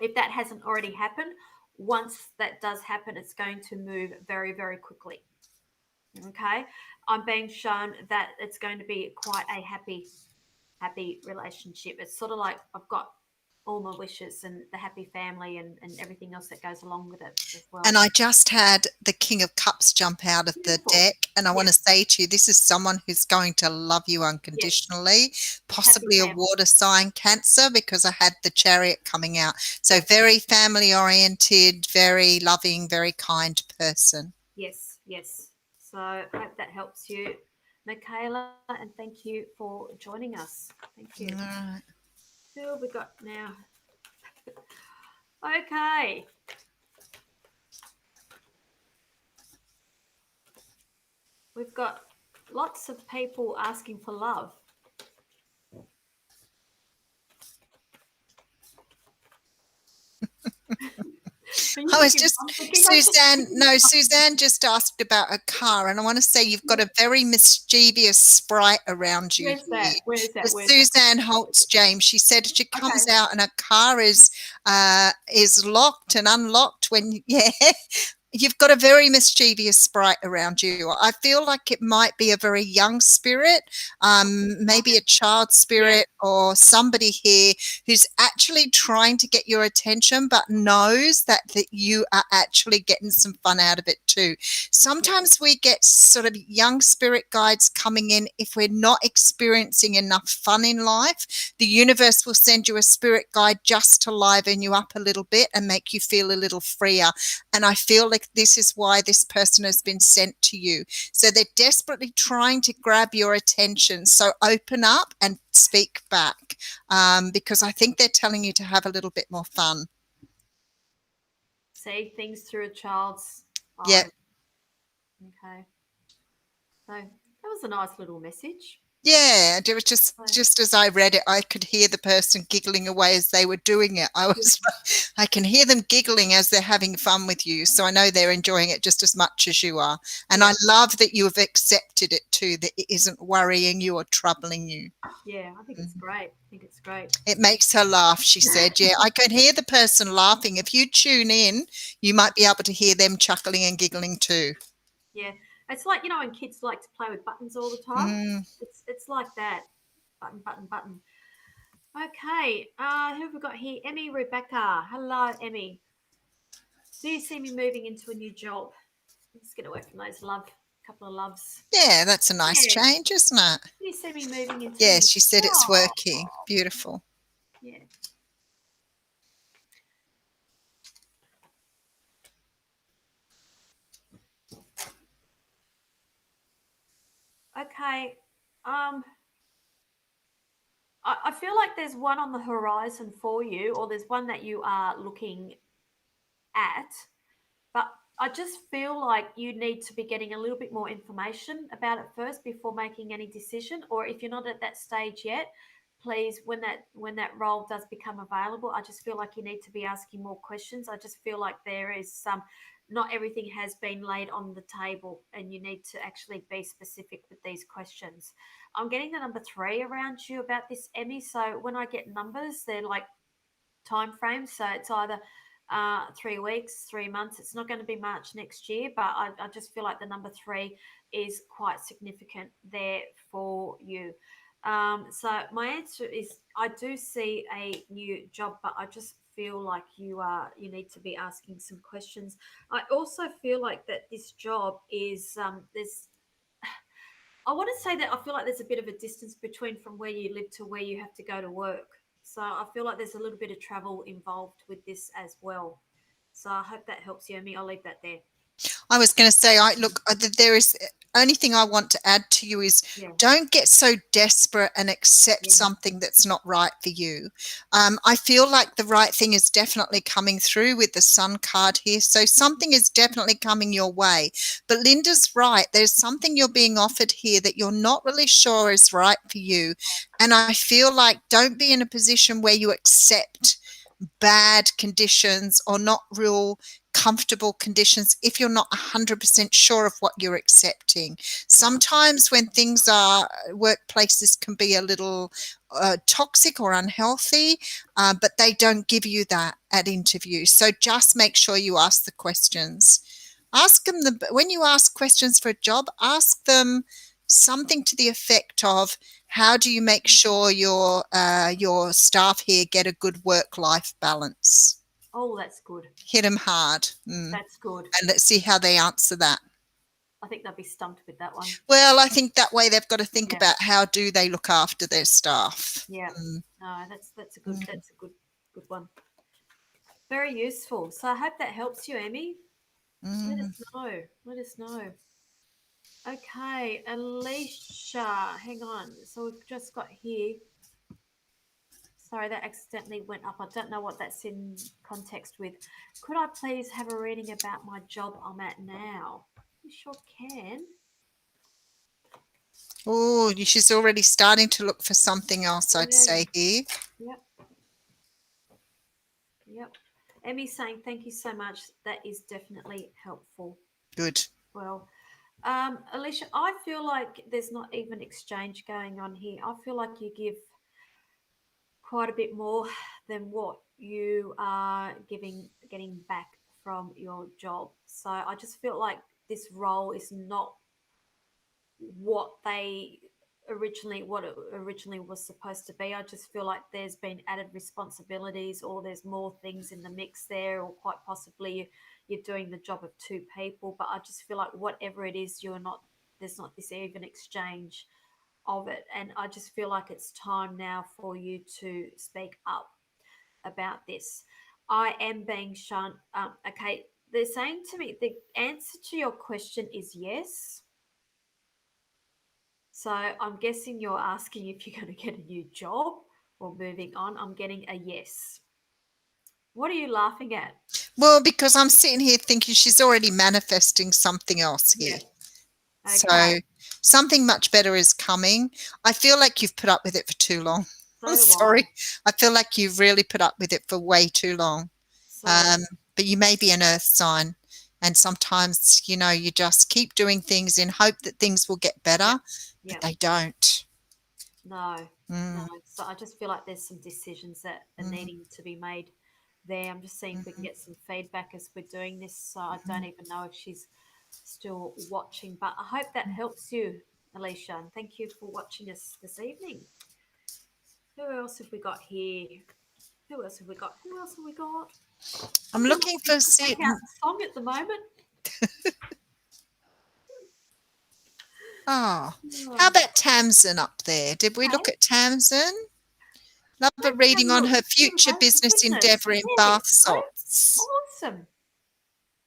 if that hasn't already happened, once that does happen, it's going to move very, very quickly. Okay, I'm being shown that it's going to be quite a happy relationship. It's sort of like I've got all my wishes and the happy family and everything else that goes along with it as And well. I just had the King of Cups jump out of the Beautiful. deck. And I want to Yes, say to you, this is someone who's going to love you yes. unconditionally, Happy possibly a family. water sign, Cancer, because I had the chariot coming out. So Yes, very family oriented, very loving, very kind person. yes, yes. So I hope that helps you, Michaela, and thank you for joining us. Thank All you. right. Who have we got now? Okay. We've got lots of people asking for love. Are you I was thinking? just, I'm thinking. I'm just Suzanne, thinking. no, Suzanne just asked about a car, and I want to say you've got a very mischievous sprite around you Where's here. that? Where's that? With Where's that? Suzanne Holtz James, she said she comes Okay. out and a car is locked and unlocked when yeah. You've got a very mischievous sprite around you. I feel like it might be a very young spirit, maybe a child Yeah. spirit, or somebody here who's actually trying to get your attention but knows that you are actually getting some fun out of it too. Yeah. Sometimes we get sort of young spirit guides coming in if we're not experiencing enough fun in life. The universe will send you a spirit guide just to liven you up a little bit and make you feel a little freer. And I feel like this is why this person has been sent to you. So they're desperately trying to grab your attention. So open up and speak back, because I think they're telling you to have a little bit more fun. See things through a child's Yeah. eyes. Okay. So that was a nice little message. Yeah, it was So, just as I read it, I could hear the person giggling away as they were doing it. I can hear them giggling as they're having fun with you. So I know they're enjoying it just as much as you are. And yeah. I love that you have accepted it too, that it isn't worrying you or troubling you. Yeah. I think it's Mhm. great. I think it's great. It makes her laugh, she said. Yeah, I can hear the person laughing. If you tune in, you might be able to hear them chuckling and giggling too. Yeah. It's like when kids like to play with buttons all the time. Mm. It's like that. Button, button, button. Okay. Who have we got here? Emmy Rebecca. Hello, Emmy. Do you see me moving into a new job? Let's get away from those couple of loves. Yeah, that's a nice Yeah. change, isn't it? Do you see me moving into a Yeah, new she said it's job? working. Beautiful. Yeah. Okay. Um, I feel like there's one on the horizon for you, or there's one that you are looking at, but I just feel like you need to be getting a little bit more information about it first before making any decision. Or if you're not at that stage yet, please, when that role does become available, I just feel like you need to be asking more questions. I just feel like there is some, not everything has been laid on the table, and you need to actually be specific with these questions. I'm getting the number 3 around you about this, Emmy. So when I get numbers, they're like time frames. So it's either 3 weeks, 3 months. It's not going to be March next year, but I just feel like the number 3 is quite significant there for you. So my answer is I do see a new job, but I just feel like you need to be asking some questions. I also feel like that this job is there's I want to say that I feel like there's a bit of a distance between from where you live to where you have to go to work. So I feel like there's a little bit of travel involved with this as well. So I hope that helps you, Amy. I'll leave that there. I was going to say, there is only thing I want to add to you is Yeah. don't get so desperate and accept Yeah. something that's not right for you. I feel like the right thing is definitely coming through with the Sun card here. So something is definitely coming your way. But Linda's right. There's something you're being offered here that you're not really sure is right for you. And I feel like don't be in a position where you accept bad conditions or not real comfortable conditions if you're not 100% sure of what you're accepting. Sometimes when things are, workplaces can be a little toxic or unhealthy, but they don't give you that at interview. So just make sure you ask the questions. Ask them when you ask questions for a job, ask them something to the effect of, how do you make sure your staff here get a good work-life balance? Oh, that's good. Hit them hard. That's good. And let's see how they answer that. I think they'll be stumped with that one. Well, I think that way they've got to think Yeah. about how do they look after their staff. Yeah. No, that's a good one. Very useful. So I hope that helps you, Emmy. Let us know. Let us know. Okay, Alicia, hang on. So we've just got here. Sorry, that accidentally went up. I don't know what that's in context with. Could I please have a reading about my job I'm at now? You sure can. Oh, she's already starting to look for something else, I'd Yeah. say here. Yep. Yep. Emmy's saying thank you so much. That is definitely helpful. Good. Well, Alicia, I feel like there's not even exchange going on here. I feel like you give quite a bit more than what you are getting back from your job. So I just feel like this role is not what it originally was supposed to be. I just feel like there's been added responsibilities, or there's more things in the mix there, or quite possibly you're doing the job of two people. But I just feel like whatever it is, there's not this even exchange of it. And I just feel like it's time now for you to speak up about this. I am being shown. Okay, they're saying to me the answer to your question is yes. So I'm guessing you're asking if you're going to get a new job or moving on. I'm getting a yes. What are you laughing at? Well, because I'm sitting here thinking she's already manifesting something else here. Yeah. So Okay. something much better is coming. I feel like you've put up with it for too long. So I'm do sorry. I feel like you've really put up with it for way too long. So But you may be an earth sign. And sometimes, you just keep doing things in hope that things will get better, yeah. but they don't. No. No. Mm, So I just feel like there's some decisions that are needing to be made there. I'm just seeing if we can get some feedback as we're doing this. So I don't even know if she's still watching, but I hope that helps you, Alicia. And thank you for watching us this evening. Who else have we got here? Who else have we got? Who else have we got? I'm I'm looking for check out the song at the moment. Oh, how Oh, about Tamsin up there? Did we okay. look at Tamsin? Love a Let's have reading a on look. her Oh, future business goodness. endeavour in There we bath go. salts. Awesome.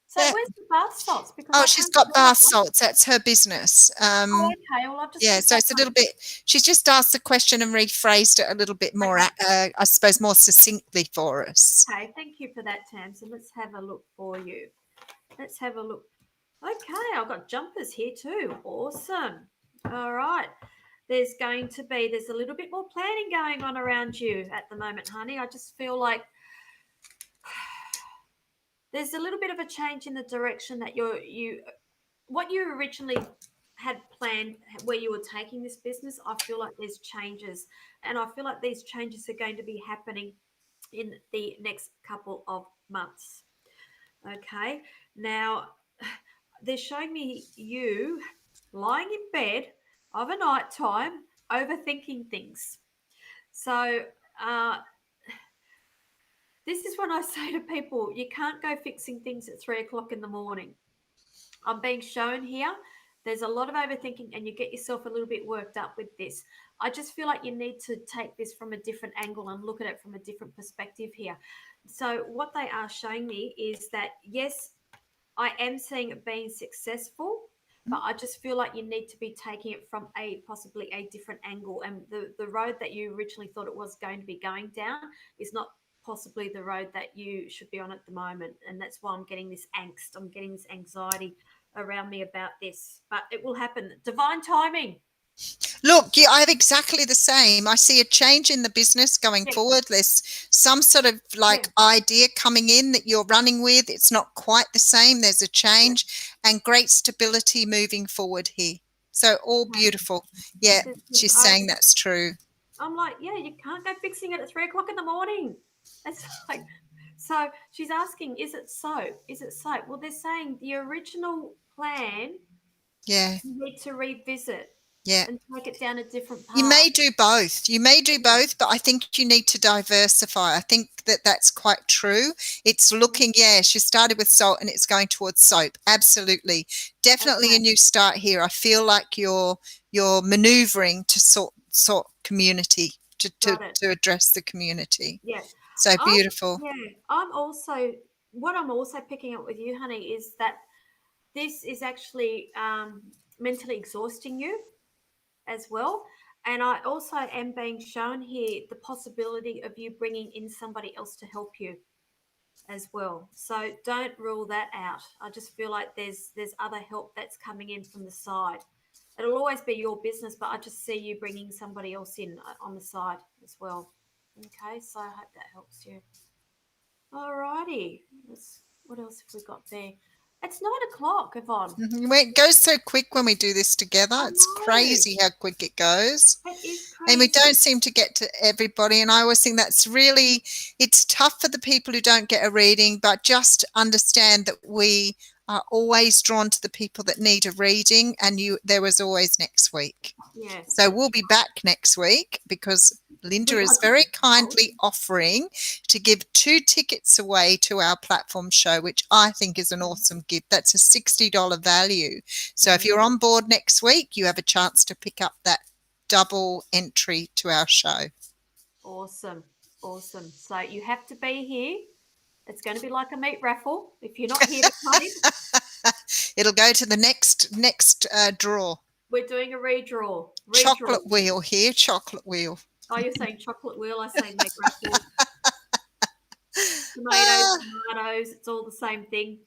So Yeah. where's the bath salts? Because Oh, I she's can't got see that bath one. salts. That's her business. Oh, okay. Well, I've just Yeah, clicked so that it's a one. little bit, she's just asked the question and rephrased it a little bit more, Okay. I suppose, more succinctly for us. Okay. Thank you for that, Tamsin. Let's have a look for you. Let's have a look. Okay. I've got jumpers here too. Awesome. All right. There's a little bit more planning going on around you at the moment, honey. I just feel like there's a little bit of a change in the direction that what you originally had planned where you were taking this business. I feel like there's changes, and I feel like these changes are going to be happening in the next couple of months. Okay. Now, they're showing me you lying in bed of a night time overthinking things. So, uh, this is when I say to people, you can't go fixing things at 3 o'clock in the morning. I'm being shown here. There's a lot of overthinking, and you get yourself a little bit worked up with this. I just feel like you need to take this from a different angle and look at it from a different perspective here. So, what they are showing me is that, yes, I am seeing it being successful, but I just feel like you need to be taking it from possibly a different angle. And the road that you originally thought it was going to be going down is not possibly the road that you should be on at the moment. And that's why I'm getting this angst. I'm getting this anxiety around me about this. But it will happen. Divine timing. Look, yeah, I have exactly the same. I see a change in the business going Yes. forward. There's some sort of like idea coming in that you're running with. It's not quite the same. There's a change and great stability moving forward here. So all beautiful. Yeah, she's saying that's true. I'm like, yeah, you can't go fixing it at 3 o'clock in the morning. It's like, so she's asking, is it soap? Is it soap? Well, they're saying the original plan, Yeah, you need to revisit yeah. and take it down a different You path. may do both. You may do both, but I think you need to diversify. I think that that's quite true. It's looking, yeah, she started with salt and it's going towards soap. Absolutely. Definitely a new start here. I feel like you're maneuvering to sort community, to address the community. Yeah. So beautiful. I'm also, what I'm also picking up with you, honey, is that this is actually mentally exhausting you as well. And I also am being shown here the possibility of you bringing in somebody else to help you as well. So don't rule that out. I just feel like there's other help that's coming in from the side. It'll always be your business, but I just see you bringing somebody else in on the side as well. Okay, so I hope that helps you. All righty. What else have we got there? It's 9 o'clock, Yvonne. It goes so quick when we do this together. I It's know. crazy how quick it goes. It is crazy. And we don't seem to get to everybody. And I always think that's really, it's tough for the people who don't get a reading, but just understand that we are always drawn to the people that need a reading. And there was always next week. Yes. So we'll be back next week because Linda is very kindly offering to give 2 tickets away to our platform show, which I think is an awesome gift. That's a $60 value. So if you're on board next week, you have a chance to pick up that double entry to our show. Awesome. Awesome. So you have to be here. It's going to be like a meat raffle. If you're not here to claim, it'll go to the next draw. We're doing a redraw. Chocolate wheel here, chocolate wheel. Oh, you're saying chocolate wheel. I say meat raffle. Tomatoes, it's all the same thing.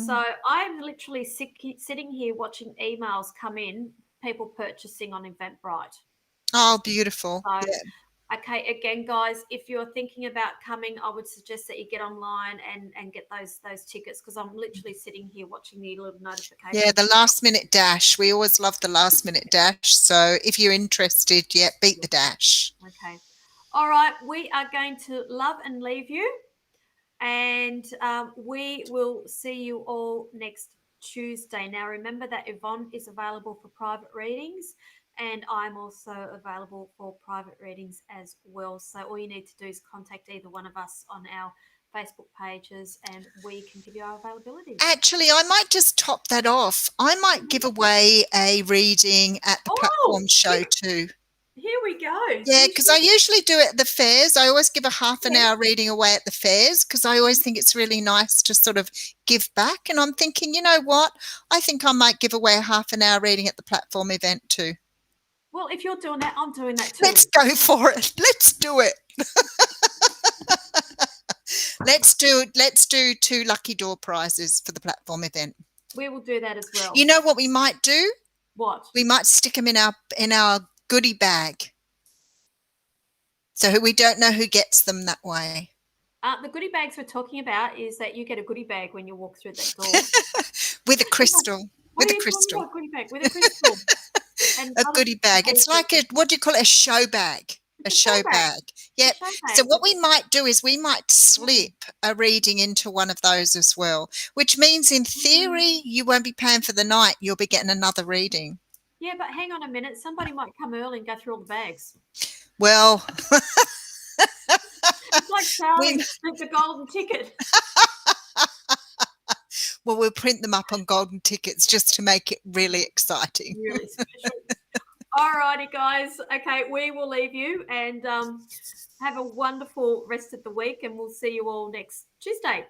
So I'm literally sitting here watching emails come in, people purchasing on Eventbrite. Oh, beautiful. So, okay, again, guys, if you're thinking about coming, I would suggest that you get online and get those tickets because I'm literally sitting here watching the little notifications. Yeah, the last minute dash. We always love the last minute dash. So if you're interested, beat the dash. Okay. All right, we are going to love and leave you. And we will see you all next Tuesday. Now, remember that Yvonne is available for private readings and I'm also available for private readings as well. So all you need to do is contact either one of us on our Facebook pages and we can give you our availability. Actually, I might just top that off. I might give away a reading at the platform show too. Here we go. Yeah, because I usually do it at the fairs. I always give a half an hour reading away at the fairs because I always think it's really nice to sort of give back. And I'm thinking, you know what? I think I might give away a half an hour reading at the platform event too. Well, if you're doing that, I'm doing that too. Let's go for it. Let's do it. Let's do 2 lucky door prizes for the platform event. We will do that as well. You know what we might do? What? We might stick them in our goodie bag. So we don't know who gets them that way. The goodie bags we're talking about is that you get a goodie bag when you walk through that door. With a crystal. With a crystal. Goodie bag with a crystal. And a goodie bag. It's like what do you call it? A show bag. A show bag. Yep. So what we might do is we might slip a reading into one of those as well, which means in theory you won't be paying for the night. You'll be getting another reading. Yeah, but hang on a minute. Somebody might come early and go through all the bags. Well, it's like Charlie with the golden ticket. Well, we'll print them up on golden tickets just to make it really exciting. Really special. All righty, guys. Okay, we will leave you and have a wonderful rest of the week and we'll see you all next Tuesday.